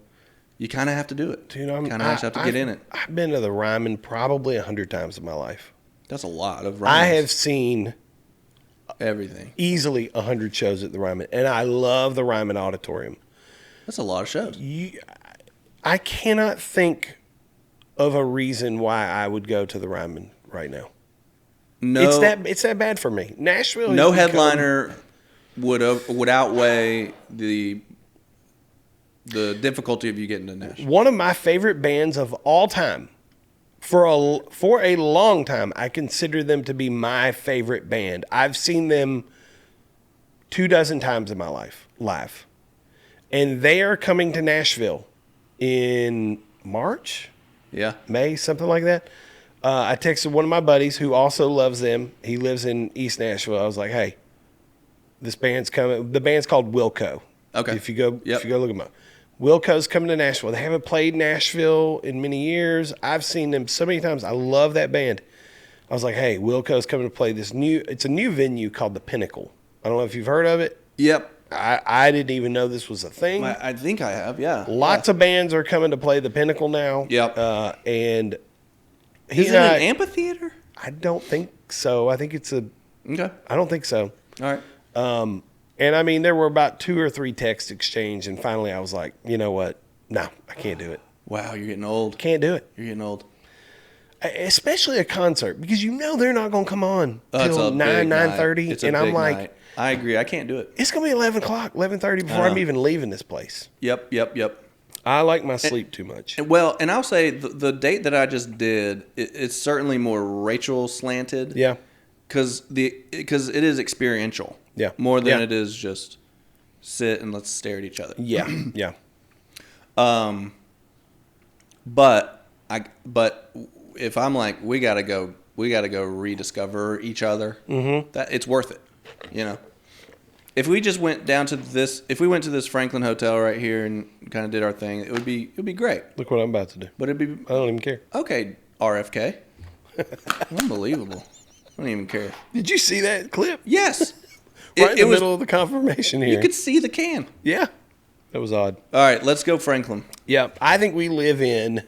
you kind of have to do it. Dude, kind of have to get in it. I've been to the Ryman probably 100 times in my life. That's a lot of I Rymans. have seen Everything. easily 100 shows at the Ryman, and I love the Ryman Auditorium. That's a lot of shows. I cannot think of a reason why I would go to the Ryman right now. No, It's that bad for me. Nashville. no has become- headliner would outweigh the difficulty of you getting to Nashville. One of my favorite bands of all time. For a long time, I consider them to be my favorite band. I've seen them 24 times in my life live, and they are coming to Nashville in March. Yeah. May, something like that. I texted one of my buddies who also loves them. He lives in East Nashville. I was like, "Hey, this band's coming." The band's called Wilco. Okay. If you go Yep. look them up, Wilco's coming to Nashville. They haven't played Nashville in many years. I've seen them so many times. I love that band. I was like, "Hey, Wilco's coming to play this new. It's a new venue called the Pinnacle. I don't know if you've heard of it. Yep. I didn't even know this was a thing. I think I have. Yeah. Lots of bands are coming to play the Pinnacle now. Yep. And Is it an amphitheater? I don't think so. I think it's a. Okay. I don't think so. All right. And I mean, there were about 2 or 3 texts exchanged, and finally, I was like, you know what? No, I can't do it. Wow, you're getting old. Can't do it. You're getting old. Especially a concert, because you know they're not going to come on It's till a 9:30, It's a and I'm big like, night. I agree. I can't do it. it's going to be 11 o'clock, 11:30 before I'm even leaving this place. Yep. I like my sleep too much. Well, and I'll say the date that I just did, it's certainly more Rachel slanted. Yeah. Because it is experiential. Yeah. More than Yeah. it is just sit and let's stare at each other. Yeah. Yeah. But if I'm like, we gotta go rediscover each other. Mm-hmm. That it's worth it. You know. If we just went down to this, if we went to this Franklin hotel right here and kind of did our thing, it would be great. Look what I'm about to do. But it'd be I don't even care. okay. RFK. Unbelievable. I don't even care. Did you see that clip? Yes. Right in the was, middle of the confirmation here. you could see the can. Yeah. That was odd. All right, let's go Franklin. Yeah. I think we live in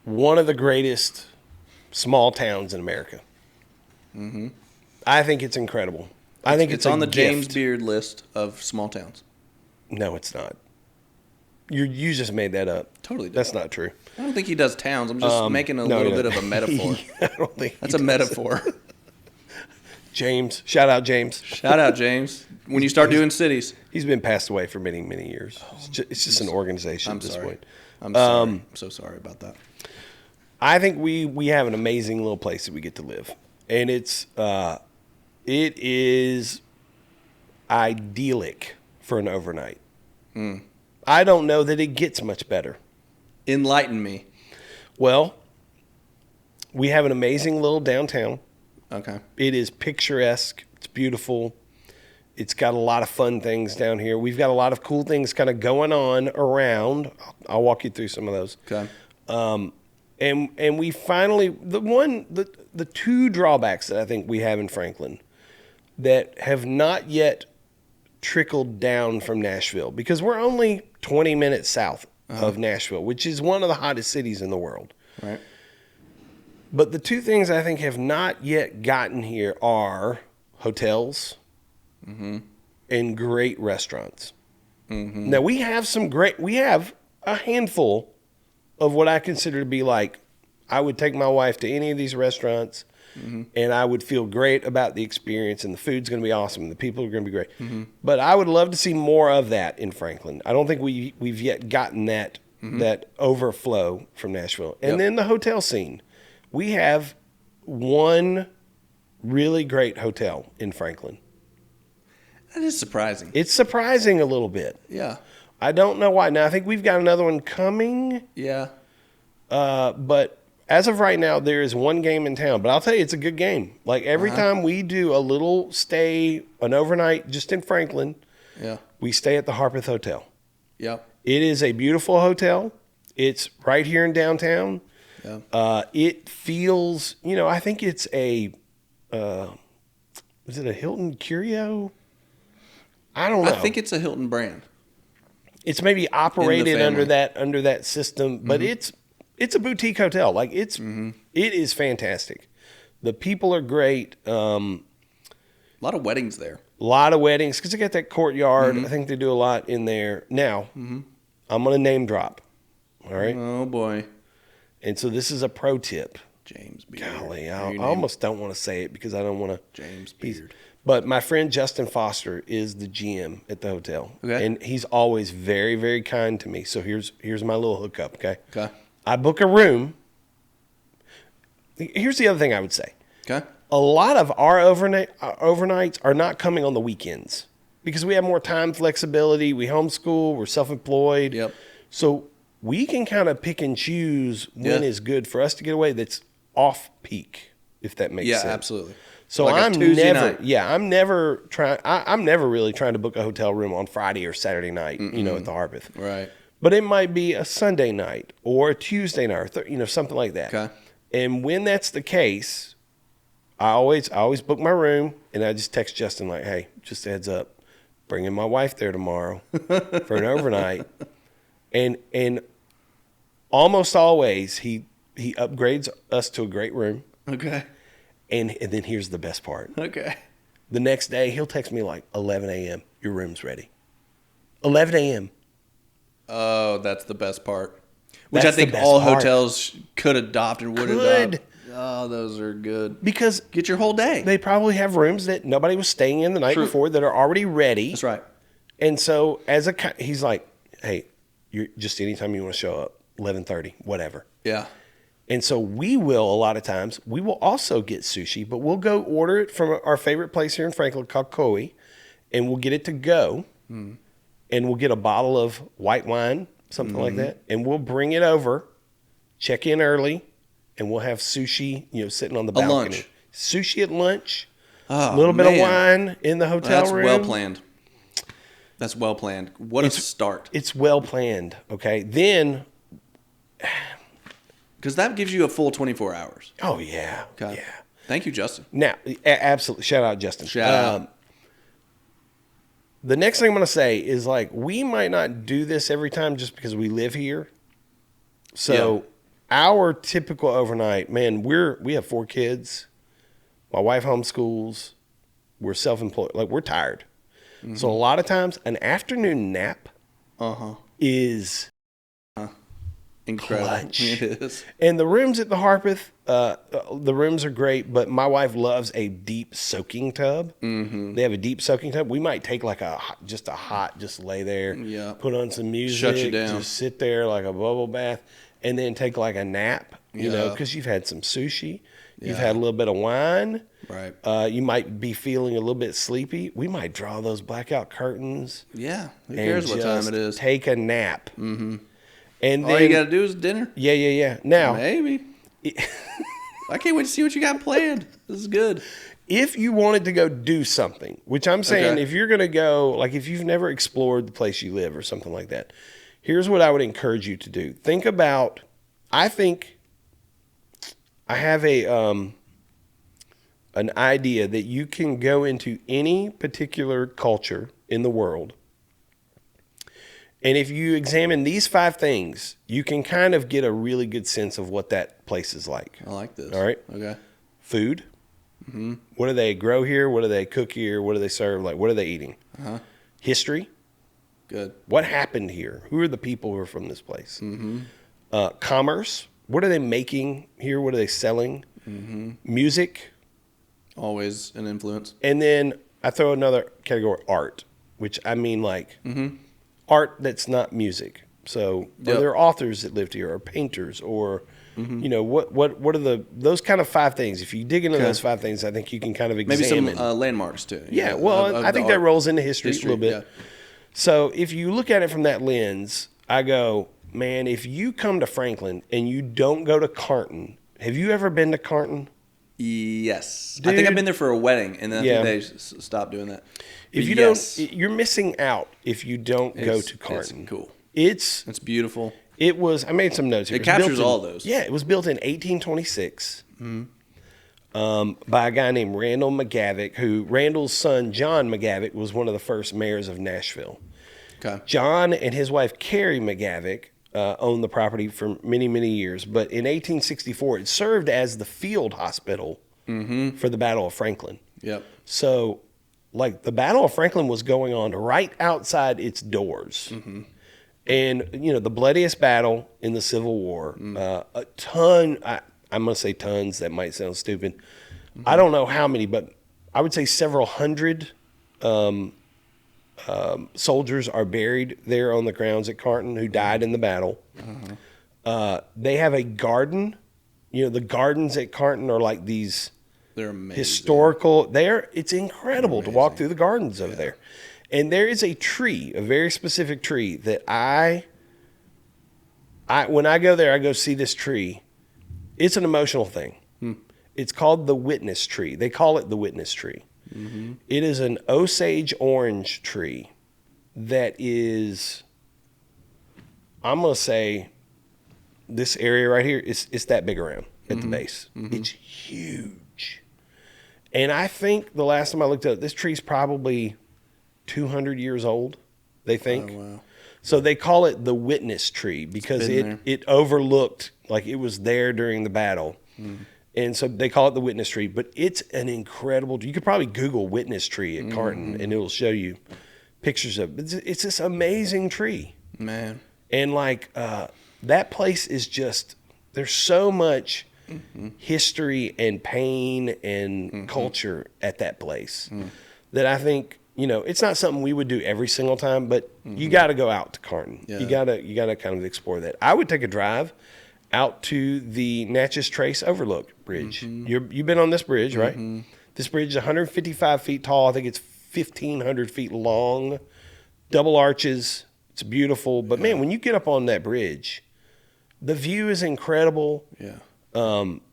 one of the greatest small towns in America. Mm-hmm. I think it's incredible. I think it's on the gift. James Beard list of small towns. No, it's not. You just made that up. Totally did. That's not true. I don't think he does towns. I'm just making a little bit of a metaphor. I don't think That's a metaphor. James. Shout out James. Shout out, James. When you start doing cities. He's been passed away for many, many years. It's just an organization I'm at this sorry. point. I'm sorry. I'm so sorry about that. I think we have an amazing little place that we get to live, and it is idyllic for an overnight. I don't know that it gets much better. Enlighten me. Well, we have an amazing little downtown. Okay. It is picturesque. It's beautiful. It's got a lot of fun things down here. We've got a lot of cool things kind of going on around. I'll walk you through some of those. Okay. And we finally the 2 drawbacks that I think we have in Franklin that have not yet trickled down from Nashville, because we're only 20 minutes south of Nashville, which is one of the hottest cities in the world. Right. But the 2 things I think have not yet gotten here are hotels and great restaurants. Mm-hmm. Now we have a handful of what I consider to be like, I would take my wife to any of these restaurants and I would feel great about the experience, and the food's going to be awesome and the people are going to be great. Mm-hmm. But I would love to see more of that in Franklin. I don't think we've yet gotten that overflow from Nashville. And then the hotel scene. We have one really great hotel in Franklin. That is surprising. It's surprising a little bit. Yeah. I don't know why. Now, I think we've got another one coming. Yeah. But as of right now, there is one game in town. But I'll tell you, it's a good game. Like every time we do a little stay, an overnight just in Franklin, we stay at the Harpeth Hotel. Yep. It is a beautiful hotel. It's right here in downtown. Yeah. It feels, I think it's is it a Hilton Curio? I don't know. I think it's a Hilton brand. It's maybe operated under that system, but it's it's a boutique hotel. Like it is fantastic. The people are great. A lot of weddings there. A lot of weddings because they got that courtyard. I think they do a lot in there. Now, I'm going to name drop. All right. Oh boy. And so this is a pro tip. James Beard. Golly, I almost don't want to say it because I don't want to. James Beard. But my friend Justin Foster is the GM at the hotel. Okay. And he's always very, very kind to me. So here's my little hookup, okay? Okay. I book a room. Here's the other thing I would say. Okay. A lot of our overnights are not coming on the weekends because we have more time flexibility. We homeschool. We're self-employed. Yep. So we can kind of pick and choose when is good for us to get away that's off peak, if that makes sense. Yeah, absolutely. So like I'm I'm never really trying to book a hotel room on Friday or Saturday night, at the Harpeth. Right. But it might be a Sunday night or a Tuesday night or something like that. Okay. And when that's the case, I always book my room and I just text Justin like, hey, just a heads up, bringing my wife there tomorrow for an overnight. And almost always he upgrades us to a great room. Okay. And then here's the best part. Okay. The next day, he'll text me like 11 a.m. Your room's ready. 11 a.m. Oh, that's the best part. Which That's I think the best all part. hotels could adopt and would adopt. Oh, those are good. Because Get your whole day. they probably have rooms that nobody was staying in the night True. before that are already ready. That's right. And so he's like, hey, you're just anytime you want to show up, 11:30, whatever. Yeah. And so we will, a lot of times, we will also get sushi, but we'll go order it from our favorite place here in Franklin called Koi, and we'll get it to go, and we'll get a bottle of white wine, something like that, and we'll bring it over, check in early, and we'll have sushi, sitting on the balcony. lunch. Sushi at lunch, Oh, a little bit of man. wine in the hotel That's room. well planned. That's well planned. What a start. It's well planned, okay? Then, Because that gives you a full 24 hours. oh, yeah, Okay. yeah. Thank you, Justin. Now, absolutely. Shout out, Justin. Shout out. The next thing I'm going to say is like, we might not do this every time just because we live here. So our typical overnight, man, we have 4 kids. My wife homeschools. We're self-employed. Like, we're tired. So a lot of times an afternoon nap is Incredible. clutch. It is. And the rooms at the Harpeth, the rooms are great, but my wife loves a deep soaking tub. They have a deep soaking tub. We might take like just lay there, Yeah. put on some music, Shut you down. just sit there like a bubble bath, and then take like a nap, Yeah. because you've had some sushi, you've Yeah. had a little bit of wine. Right. You might be feeling a little bit sleepy. We might draw those blackout curtains. Yeah. Who and cares what time just it is? Take a nap. And then, All you got to do is dinner. yeah. Now, Maybe. I can't wait to see what you got planned. This is good. if you wanted to go do something, which I'm saying, Okay. if you're going to go, like if you've never explored the place you live or something like that, here's what I would encourage you to do. Think about, I think I have an idea that you can go into any particular culture in the world. And if you examine these 5 things, you can kind of get a really good sense of what that place is like. I like this. All right. Okay. Food. What do they grow here? What do they cook here? What do they serve? Like, what are they eating? History. Good. What happened here? Who are the people who are from this place? Commerce. What are they making here? What are they selling? Music. Always an influence. And then I throw another category, art, which I mean like art that's not music. So are there authors that lived here or painters or, what are those kind of 5 things? If you dig into those 5 things, I think you can kind of examine. Maybe some landmarks too. Yeah, well, I think that rolls into history a little bit. Yeah. So if you look at it from that lens, I go, man, if you come to Franklin and you don't go to Carnton, have you ever been to Carnton? Yes. I Dude. think I've been there for a wedding, and then I Yeah. think they stopped doing that. If But you yes, don't, you're missing out if you don't go to Carnton. It's cool. It's Beautiful. It was. I made some notes here. It was built captures in- all those. Yeah, it was built in 1826 by a guy named Randall McGavick. Who Randall's son John McGavick was one of the first mayors of Nashville. Okay. John and his wife Carrie McGavick owned the property for many, many years. But in 1864, it served as the field hospital for the Battle of Franklin. Yep. So, like, the Battle of Franklin was going on right outside its doors. And, you know, the bloodiest battle in the Civil War, a ton, I'm going to say tons, that might sound stupid. I don't know how many, but I would say several hundred soldiers are buried there on the grounds at Carnton who died in the battle. They have a garden. You know, the gardens at Carnton are like these They're amazing. historical. It's incredible to walk through the gardens over there. And there is a tree, a very specific tree that I when I go there, I go see this tree. It's an emotional thing. It's called the witness tree. They call it the witness tree. It is an Osage orange tree that is, I'm going to say, this area right here, it's that big around at the base. It's huge. And I think the last time I looked at it, this tree's probably 200 years old, they think. Oh, wow. So they call it the witness tree because it overlooked, like it was there during the battle. And so they call it the witness tree, but it's an incredible, you could probably Google witness tree at Carnton and it'll show you pictures of it. It's this amazing tree. Man. And like, that place is just, there's so much history and pain and culture at that place that I think, you know, it's not something we would do every single time, but you got to go out to Carnton. Yeah. You got to kind of explore that. I would take a drive out to the Natchez Trace Overlook Bridge. You've been on this bridge, right? This bridge is 155 feet tall. I think it's 1,500 feet long. Double arches. It's beautiful. But man, when you get up on that bridge, the view is incredible. Yeah.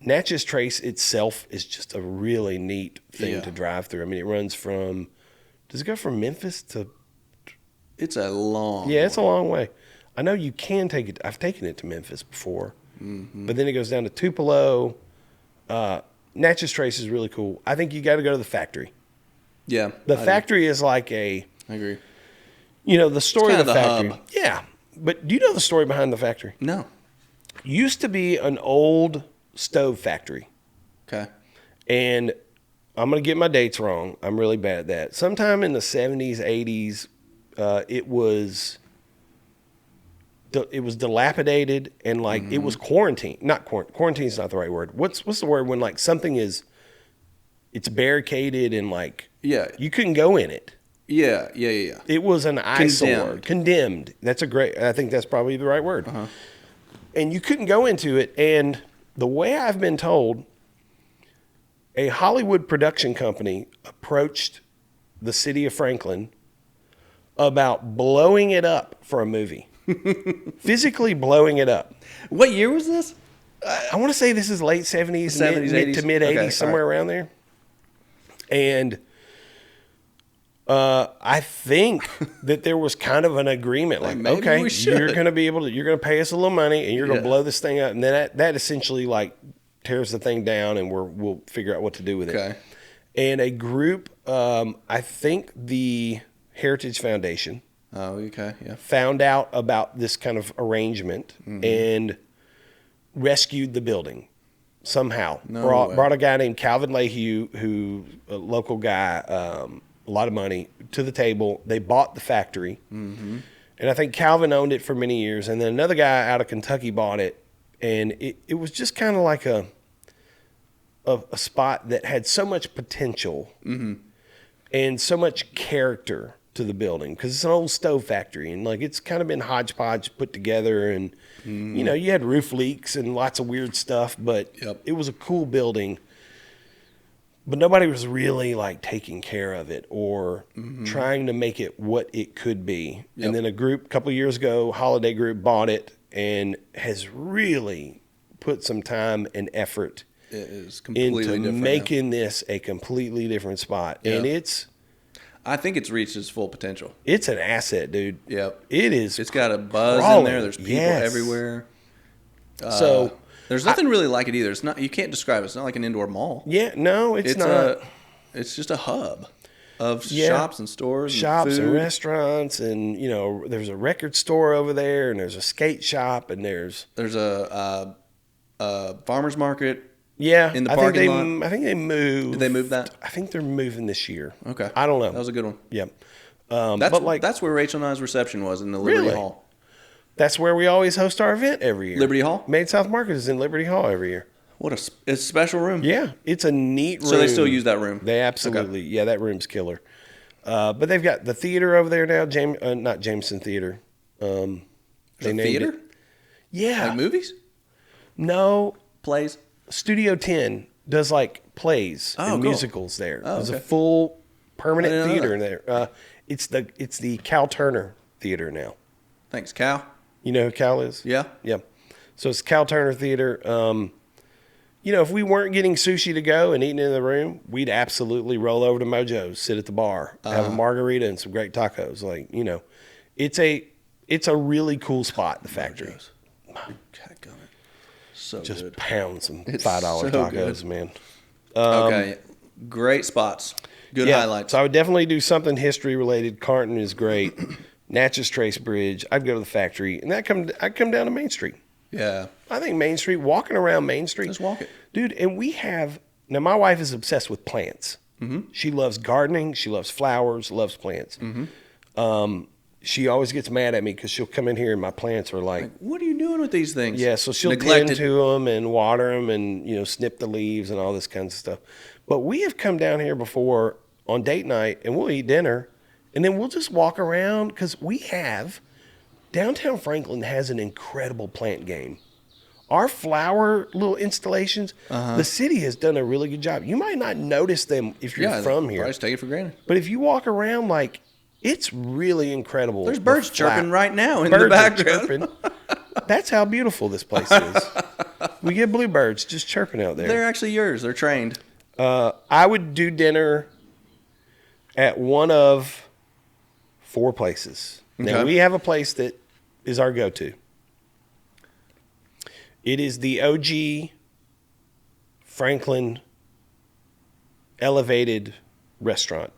Natchez Trace itself is just a really neat thing to drive through. I mean, it runs from, does it go from Memphis to? It's a long Yeah, it's a long way. I know you can take it. I've taken it to Memphis before. But then it goes down to Tupelo. Natchez Trace is really cool. I think you got to go to the factory. Yeah. The factory is like I agree. You know, the story of the factory. hub. Yeah. But do you know the story behind the factory? No. Used to be an old stove factory. Okay. And I'm going to get my dates wrong. I'm really bad at that. Sometime in the 70s, 80s, it was dilapidated and like it was quarantined. Quarantine is not the right word. What's the word when like something it's barricaded and like you couldn't go in it. Yeah. It was an eyesore. Condemned. I think that's probably the right word. And you couldn't go into it. And the way I've been told, a Hollywood production company approached the city of Franklin about blowing it up for a movie. Physically blowing it up. What year was this? I want to say this is late 70s, 70s, mid to mid 80s, okay, somewhere around there. And I think that there was kind of an agreement, like, maybe okay, we should. you're going to pay us a little money and you're going to blow this thing up. And then that essentially like tears the thing down and we'll figure out what to do with it. Okay. And a group, I think the Heritage Foundation, found out about this kind of arrangement and rescued the building somehow. Brought a guy named Calvin Lehue, who a local guy, a lot of money to the table. They bought the factory, and I think Calvin owned it for many years. And then another guy out of Kentucky bought it, and it was just kind of like a spot that had so much potential and so much character to the building because it's an old stove factory and like it's kind of been hodgepodge put together and you know, you had roof leaks and lots of weird stuff, but it was a cool building, but nobody was really like taking care of it or trying to make it what it could be. And then a couple of years ago, Holiday Group bought it and has really put some time and effort into making this a completely different spot. And I think it's reached its full potential. It's an asset, dude. Yep. It is. It's got a buzz in there. There's people everywhere. So there's nothing really like it either. It's not. You can't describe it. It's not like an indoor mall. Yeah. No, it's not. It's just a hub. of shops and stores, shops and and food. restaurants, and there's a record store over there, and there's a skate shop, and there's a farmer's market. Yeah, in the parking lot. I think they moved. Did they move that? I think they're moving this year. Okay, I don't know. That was a good one. Yeah, That's where Rachel and I's reception was, in the Liberty Really? Hall. That's where we always host our event every year. Liberty Hall? Made South Market is in Liberty Hall every year. It's a special room. Yeah, it's a neat room. So they still use that room? They absolutely. Okay. Yeah, that room's killer. But they've got the theater over there now. Not Jameson Theater. They named theater? It. Yeah. Like movies? No. Plays? Studio 10 does like plays and cool. musicals there. Oh, There's a okay. full permanent theater that. there. It's the Cal Turner Theater now. Thanks, Cal. You know who Cal is? Yeah. Yeah. So it's Cal Turner Theater. If we weren't getting sushi to go and eating in the room, we'd absolutely roll over to Mojo's, sit at the bar, have a margarita and some great tacos. It's a really cool spot, the factory. So Just good. pound some $5 so tacos, good. man. Okay. Great spots. Good highlights. So I would definitely do something history related. Carnton is great. Natchez Trace Bridge. I'd go to the factory, and I'd come down to Main Street. Yeah. I think Main Street, walking around Main Street. Just walk it. Dude, and now my wife is obsessed with plants. Mm-hmm. She loves gardening. She loves flowers, loves plants. Mm-hmm. She always gets mad at me because she'll come in here and my plants are like, what are you doing with these things? yeah, so she'll Neglected. tend to them and water them and, snip the leaves and all this kind of stuff. But we have come down here before on date night and we'll eat dinner and then we'll just walk around because downtown Franklin has an incredible plant game. Our flower little installations, the city has done a really good job. You might not notice them if you're from here. I just take it for granted. But if you walk around, it's really incredible. There's birds chirping right now in the background. That's how beautiful this place is. We get bluebirds just chirping out there. They're actually yours. They're trained. I would do dinner at one of 4 places. Now, Okay. we have a place that is our go-to. It is the OG Franklin elevated restaurant.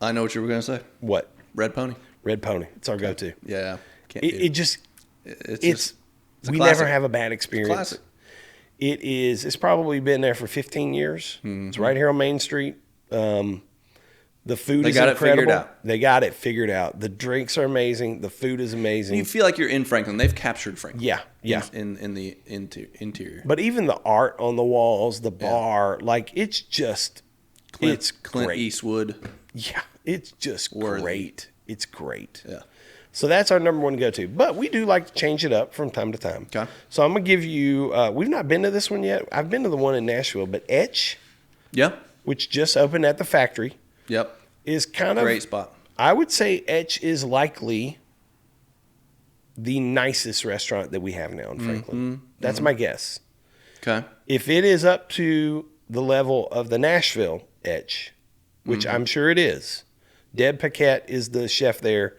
I know what you were going to say. What? Red Pony. Red Pony. It's our go-to. Yeah. It's a we classic. never have a bad experience. Classic. It's probably been there for 15 years. Mm-hmm. It's right here on Main Street. The food is incredible. It figured out. They got it figured out. The drinks are amazing. The food is amazing. You feel like you're in Franklin. They've captured Franklin. Yeah. In the interior. But even the art on the walls, the bar, it's just, it's Clint great. Eastwood. Yeah, it's just great. It's great. Yeah. So that's our number one go-to. But we do like to change it up from time to time. Okay. So I'm going to give you, we've not been to this one yet. I've been to the one in Nashville, but Etch, Yeah. which just opened at the factory, Yep. is kind of Great spot. I would say Etch is likely the nicest restaurant that we have now in Franklin. That's my guess. Okay. If it is up to the level of the Nashville Etch, which I'm sure it is, Deb Paquette is the chef there.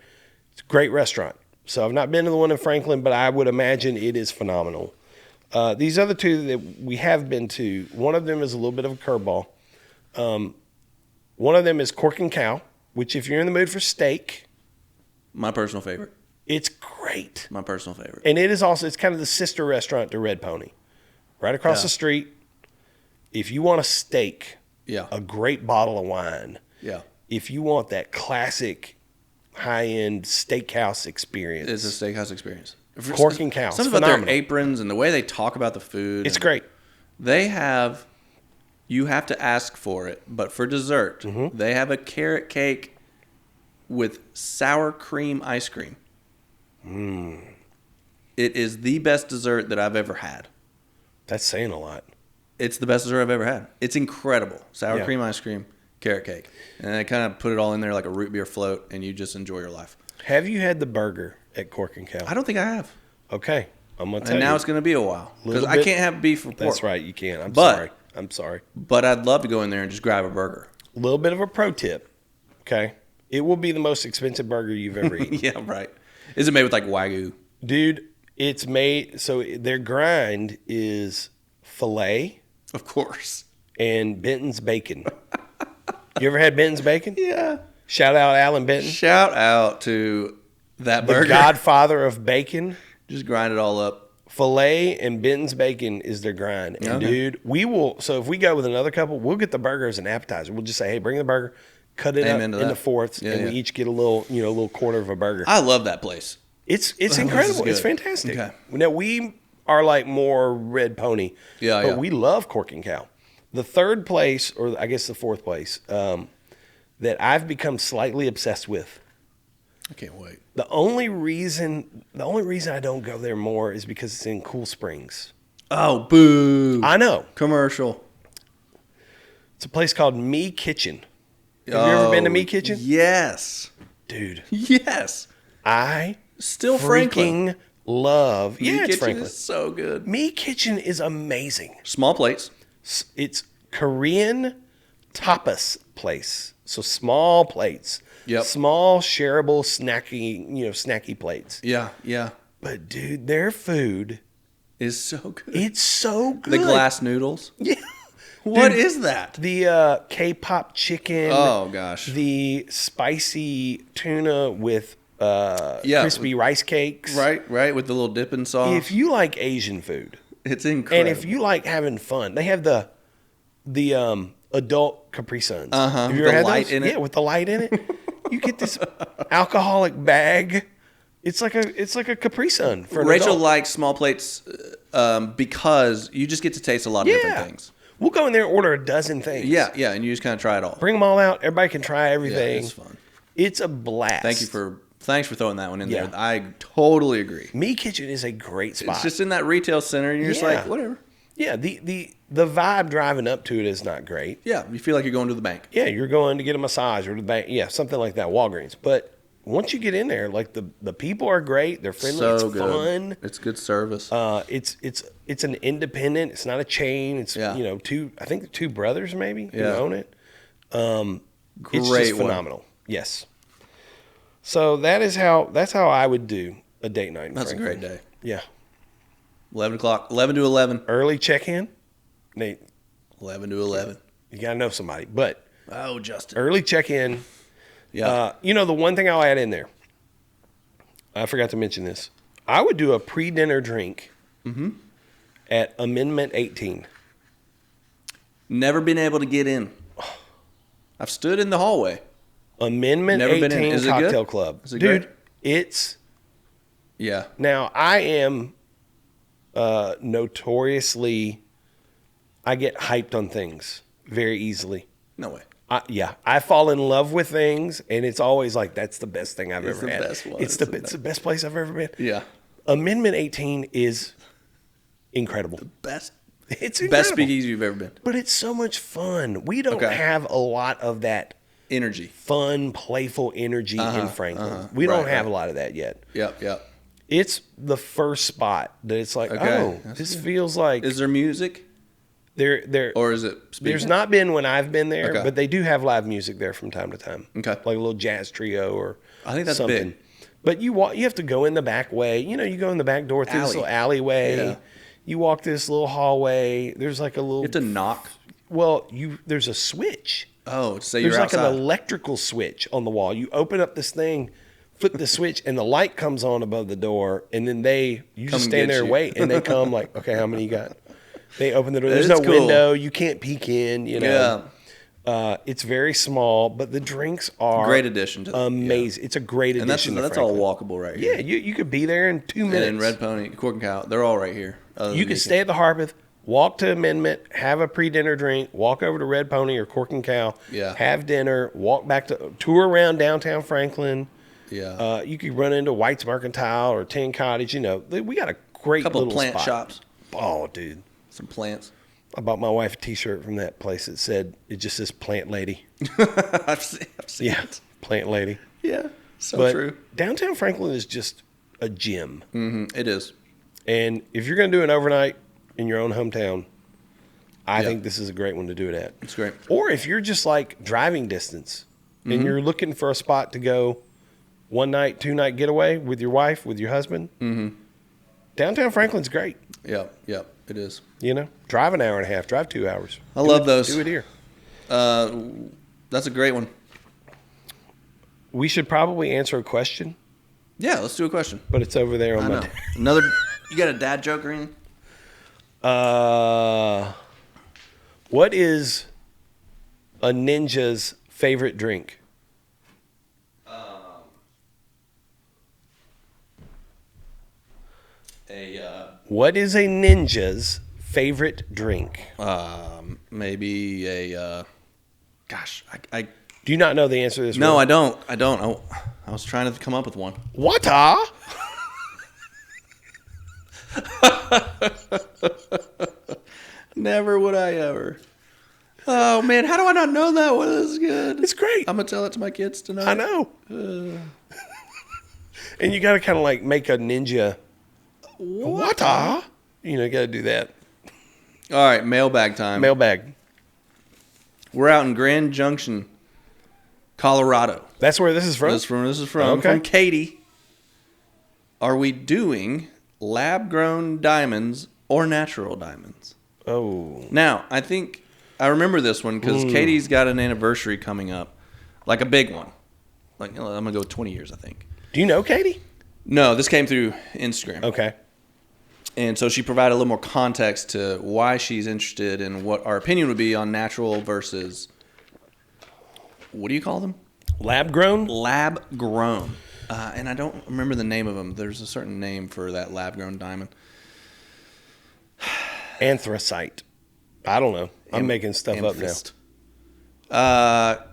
It's a great restaurant. So I've not been to the one in Franklin, but I would imagine it is phenomenal. These other 2 that we have been to, one of them is a little bit of a curveball. One of them is Cork and Cow, which if you're in the mood for steak, My personal favorite. it's great. My personal favorite. And it is also, it's kind of the sister restaurant to Red Pony. Right across the street. If you want a steak, Yeah. a great bottle of wine, Yeah. if you want that classic high-end steakhouse experience, It's a steakhouse experience. Cork and Cow. Something It's about their phenomenal. aprons and the way they talk about the food. It's great. You have to ask for it, but for dessert, they have a carrot cake with sour cream ice cream. It is the best dessert that I've ever had. That's saying a lot. It's the best dessert I've ever had. It's incredible. Sour Yeah. cream ice cream, carrot cake. And they kind of put it all in there like a root beer float, and you just enjoy your life. Have you had the burger at Cork and Cow? I don't think I have. Okay. I'm going to tell And you. now it's going to be a while. Because Little I bit- can't have beef or pork. That's right. You can't. I'm sorry. But I'd love to go in there and just grab a burger. A little bit of a pro tip. Okay. It will be the most expensive burger you've ever eaten. Yeah, right. Is it made with like Wagyu? Dude, it's made, so their grind is filet Of course. and Benton's bacon. You ever had Benton's bacon? Yeah. Shout out Alan Benton. Shout out to that The burger. godfather of bacon. Just grind it all up. Filet and Benton's bacon is their grind. And dude, we will, so if we go with another couple, we'll get the burger as an appetizer. We'll just say, hey, bring the burger, cut it up into fourths, and we each get a little quarter of a burger. I love that place. It's incredible. It's fantastic. Okay. Now, we are like more Red Pony. But we love Cork and Cow. The third place, or I guess the fourth place, that I've become slightly obsessed with. I can't wait. The only reason I don't go there more is because it's in Cool Springs. Oh, boo. I know. Commercial. It's a place called Me Kitchen. Have you ever been to Me Kitchen? Yes. Dude. Yes. I still freaking love. Me it's Kitchen Franklin. is so good. Me Kitchen is amazing. Small plates. It's Korean tapas place. So small plates. Yep. Small, shareable, snacky plates. Yeah, yeah. But dude, their food is so good. It's so good. The glass noodles. Yeah. What is that? The K-pop chicken. Oh gosh. The spicy tuna with crispy rice cakes. Right, with the little dipping sauce. If you like Asian food, it's incredible. And if you like having fun, they have the adult Capri Suns. Uh-huh. Have you ever had light those? in it? Yeah, with the light in it. You get this alcoholic bag. It's like a Capri Sun for an Rachel adult. likes small plates because you just get to taste a lot of different things. We'll go in there and order a dozen things. Yeah, and you just kind of try it all. Bring them all out. Everybody can try everything. Yeah, it's fun. It's a blast. Thanks for throwing that one in there. I totally agree. Me Kitchen is a great spot. It's just in that retail center, and you're just like, whatever. Yeah, the vibe driving up to it is not great. Yeah, you feel like you're going to the bank. Yeah, you're going to get a massage or to the bank. Yeah, something like that, Walgreens. But once you get in there, like the people are great. They're friendly. So it's good. Fun. It's good service. It's an independent. It's not a chain. It's two brothers maybe who own it. It's just phenomenal. Yes. So that's how I would do a date night. That's a great day. Yeah. 11 o'clock. 11 to 11. Early check-in. Nate. 11 to 11. You gotta know somebody, but Justin. Early check-in. Yeah. The one thing I'll add in there, I forgot to mention this. I would do a pre-dinner drink at Amendment 18. Never been able to get in. I've stood in the hallway. Amendment Never 18 been in. Is it Cocktail good? Club. Is it Dude, great? it's... Yeah. Now, I am notoriously... I get hyped on things very easily. No way. I fall in love with things, and it's always like, that's the best thing I've ever had. Best one. It's the best place I've ever been. Yeah. Amendment 18 is incredible. Best. It's incredible. Best speakeasy you've ever been. But it's so much fun. We don't have a lot of that energy, fun, playful energy in Franklin. We don't have a lot of that yet. Yep. It's the first spot that it's like, this feels like. Is there music? There, or is it speaking? There's not been when I've been there, but they do have live music there from time to time. Okay. Like a little jazz trio or I think that's something. big. But you have to go in the back way. You go in the back door through this little alleyway. Yeah. You walk this little hallway. There's like a little. You have to knock. Well, there's a switch. Oh, so you're outside. There's like an electrical switch on the wall. You open up this thing, flip the switch, and the light comes on above the door. And then you just stand there and wait. And they come like, okay, how many you got? They open the door. There's no window. You can't peek in. Yeah. It's very small, but the drinks are great addition to amazing. It's a great addition. And that's all walkable right here. Yeah, you could be there in 2 minutes. And Red Pony, Cork and Cow, they're all right here. You could stay at the Harpeth, walk to Amendment, have a pre-dinner drink, walk over to Red Pony or Cork and Cow, have dinner, walk back to tour around downtown Franklin. Yeah. You could run into White's Mercantile or Tin Cottage. We got a great couple little of plant spot. shops. Oh, dude. Some plants. I bought my wife a T-shirt from that place that said, it just says Plant Lady. I've seen it. Plant Lady. Yeah, so true. Downtown Franklin is just a gym. Mm-hmm. It is. And if you're going to do an overnight in your own hometown, I think this is a great one to do it at. It's great. Or if you're just like driving distance and you're looking for a spot to go 1 night, 2 night getaway with your wife, with your husband, downtown Franklin's great. Yep, it is. Drive an hour and a half, drive 2 hours. I love those. Do it here. That That's a great one. We should probably answer a question, Yeah, let's do a question. but it's over there on I my. know. Another. You got a dad joke or anything? What is a ninja's favorite drink? What is a ninja's favorite drink? Maybe a. Gosh, I Do you not know the answer to this? no, Will? I don't. I was trying to come up with one. Water. Never would I ever. Oh man, how do I not know that one? This is good. It's great. I'm gonna tell it to my kids tonight. I know. And you got to kind of like make a ninja. Water. You know, you got to do that. All right, mailbag time. Mailbag. We're out in Grand Junction, Colorado. That's where this is from? This is from Okay. Katie. Are we doing lab-grown diamonds or natural diamonds? Oh. Now, I remember this one because Katie's got an anniversary coming up, like a big one. Like I'm gonna go 20 years, I think. Do you know Katie? No, this came through Instagram. Okay. And so she provided a little more context to why she's interested in what our opinion would be on natural versus, what do you call them? Lab grown? Lab grown. And I don't remember the name of them. There's a certain name for that lab grown diamond. Anthracite. I don't know. I'm making stuff Amethyst. up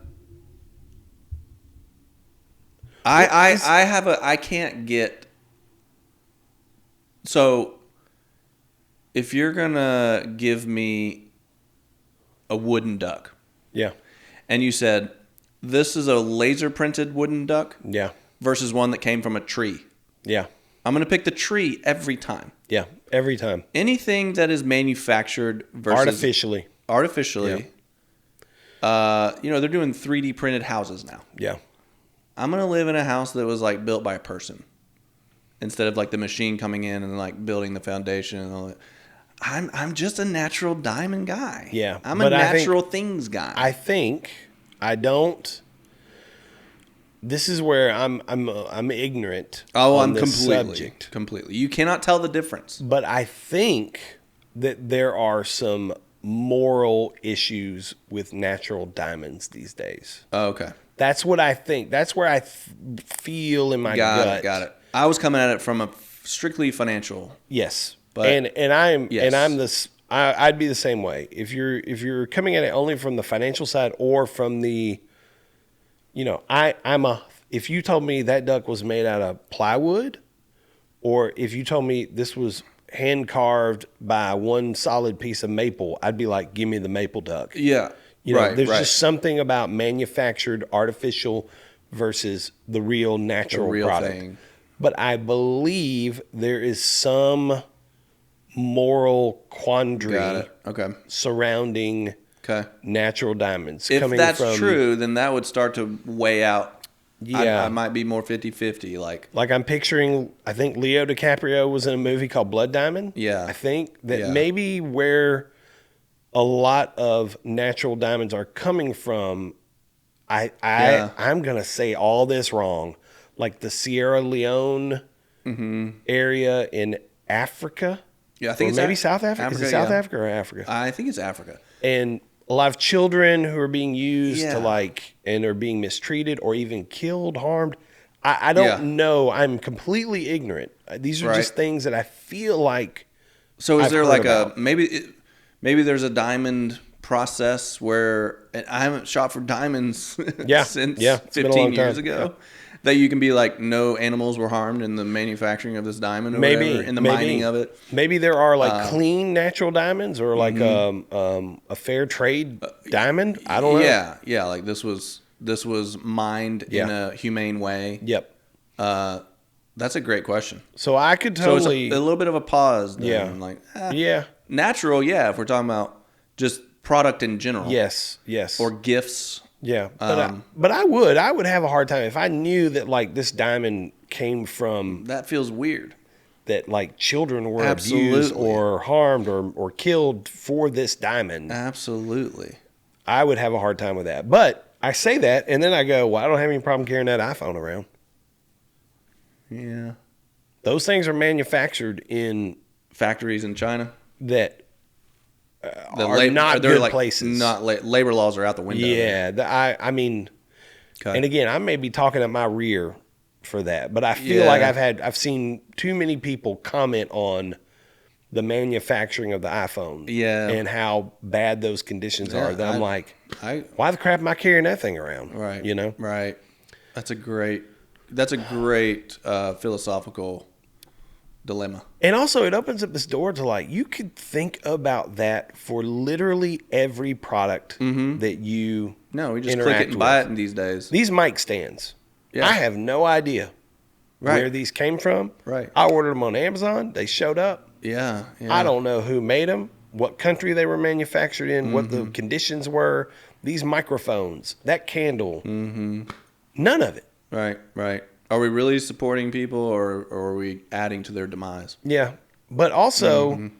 I can't get. So if you're gonna give me a wooden duck, now. Yeah. and you said this is a laser printed wooden duck Yeah. versus one that came from a tree, Yeah. I'm gonna pick the tree every time. Yeah. Every time. Anything that is manufactured versus Artificially. they're doing 3D printed houses now. Yeah. I'm gonna live in a house that was like built by a person instead of like the machine coming in and like building the foundation and all that. I'm just a natural diamond guy. Yeah, I'm a but natural things guy. I think I don't. This is where I'm ignorant. on I'm this completely subject. completely. You cannot tell the difference. But I think that there are some moral issues with natural diamonds these days. Oh, okay. That's what I think. That's where I feel in my gut. Got it. I was coming at it from a strictly financial. Yes, But- I'd be the same way. If you're coming at it only from the financial side or from the, if you told me that duck was made out of plywood, or if you told me this was hand carved by one solid piece of maple, I'd be like, give me the maple duck. Yeah. There's just something about manufactured artificial versus the real natural product. thing. But I believe there is some moral quandary Got it. Okay. surrounding Okay. natural diamonds. If coming that's from, true, then that would start to weigh out. Yeah. I might be more 50-50. Like I'm picturing, I think Leo DiCaprio was in a movie called Blood Diamond. Yeah. I think that Yeah. maybe where a lot of natural diamonds are coming from, I'm going to say all this wrong, like the Sierra Leone area in Africa. Yeah, I think or it's maybe South Africa. Is it South Africa or Africa? I think it's Africa. And a lot of children who are being used Yeah. and are being mistreated or even killed, harmed. I don't know. I'm completely ignorant. These are just things that I feel like. So is I've there heard like about. maybe there's a diamond process where and I haven't shot for diamonds Yeah, since yeah, it's been a 15 long years time. ago. That you can be like, no animals were harmed in the manufacturing of this diamond or whatever, in the mining of it. Maybe there are like clean natural diamonds or like a fair trade diamond. I don't know. Yeah, like this was mined in a humane way. Yep. That's a great question. So I could So it's totally. a little bit of a pause then. Yeah. Like, Yeah. natural, if we're talking about just product in general. Yes. Or gifts. Yeah, but I would have a hard time if I knew that like this diamond came from That feels weird. that like children were Absolutely. abused or harmed or killed for this diamond. Absolutely. I would have a hard time with that. But I say that, and then I go, well, I don't have any problem carrying that iPhone around. Yeah. Those things are manufactured in Factories in China that are not good places. Labor laws are out the window. Yeah, I mean, Okay. and again, I may be talking at my rear for that, but I feel like I've seen too many people comment on the manufacturing of the iPhone, and how bad those conditions are. That I'm like, why the crap am I carrying that thing around? Right. You know, right. That's a great philosophical dilemma. And also, it opens up this door to like, you could think about that for literally every product that you we just click it and buy it in these days. These mic stands, I have no idea where these came from. Right. I ordered them on Amazon. They showed up. Yeah. I don't know who made them, what country they were manufactured in, what the conditions were. These microphones, that candle, none of it. Right. Are we really supporting people, or are we adding to their demise? Yeah. But also,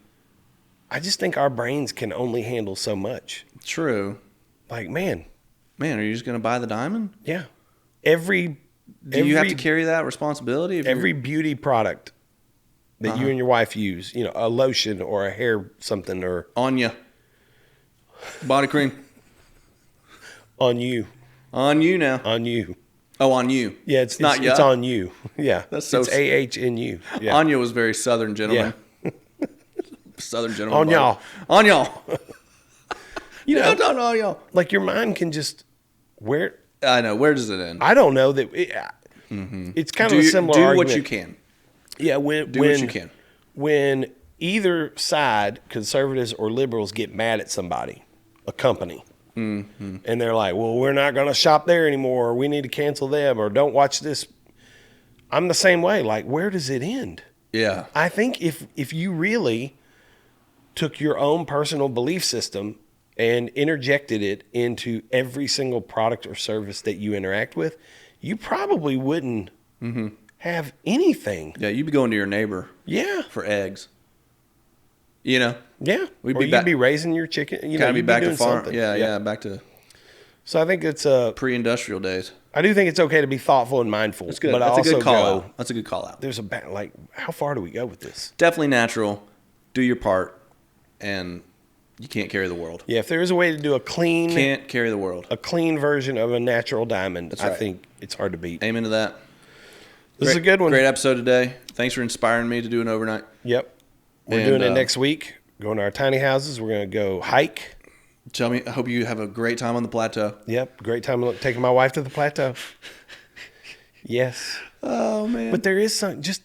I just think our brains can only handle so much. True. Like, man, are you just going to buy the diamond? Yeah. Do you have to carry that responsibility? Every beauty product that you and your wife use, a lotion or a hair something, or Anya body cream on you now. On you. Oh, on you. Yeah, it's not you. It's on you. Yeah. That's so. It's AHNU. Yeah. Anya was very Southern gentleman. Yeah. Southern gentleman. On y'all. On y'all. On y'all. Like, your mind can just where. I know. Where does it end? I don't know that. It's kind of a similar argument. Do what you can. Yeah. Do what you can. When either side, conservatives or liberals, get mad at somebody, a company. And they're like, well, we're not going to shop there anymore, or we need to cancel them, or don't watch this. I'm the same way. Like, where does it end? Yeah. I think if you really took your own personal belief system and interjected it into every single product or service that you interact with, you probably wouldn't have anything. Yeah, you'd be going to your neighbor. Yeah. For eggs. Yeah. You'd be raising your chicken. You'd be back to farm. Something. Yeah, back to. So I think it's pre-industrial days. I do think it's okay to be thoughtful and mindful. That's good. But That's I a good also call out. That's a good call out. There's how far do we go with this? Definitely natural. Do your part, and you can't carry the world. Yeah, if there is a way to do can't carry the world. A clean version of a natural diamond, That's right. I think it's hard to beat. Amen to that. This is a good one. Great episode today. Thanks for inspiring me to do an overnight. Yep. We're doing it next week. Going to our tiny houses. We're going to go hike. Tell me, I hope you have a great time on the plateau. Yep. Great time taking my wife to the plateau. Yes. Oh, man. But there is just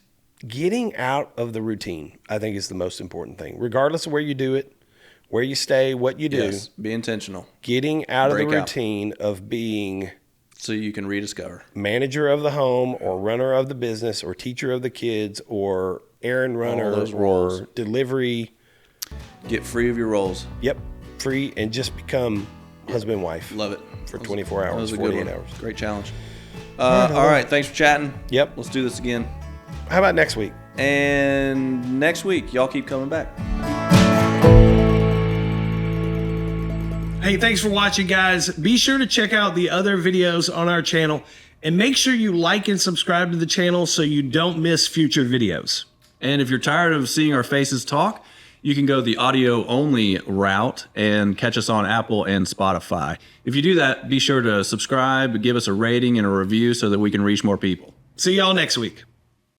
getting out of the routine, I think, is the most important thing. Regardless of where you do it, where you stay, what you do. Yes. Be intentional. Getting out of the routine of being... So you can rediscover. Manager of the home, or runner of the business, or teacher of the kids, or errand runner, or delivery. Get free of your roles. Yep. Free, and just become husband and wife. Love it. For 24 hours, 48 hours. Great challenge. All right. Thanks for chatting. Yep. Let's do this again. How about next week? And next week, y'all keep coming back. Hey, thanks for watching, guys. Be sure to check out the other videos on our channel, and make sure you like and subscribe to the channel so you don't miss future videos. And if you're tired of seeing our faces talk, you can go the audio only route and catch us on Apple and Spotify. If you do that, be sure to subscribe, give us a rating and a review so that we can reach more people. See y'all next week.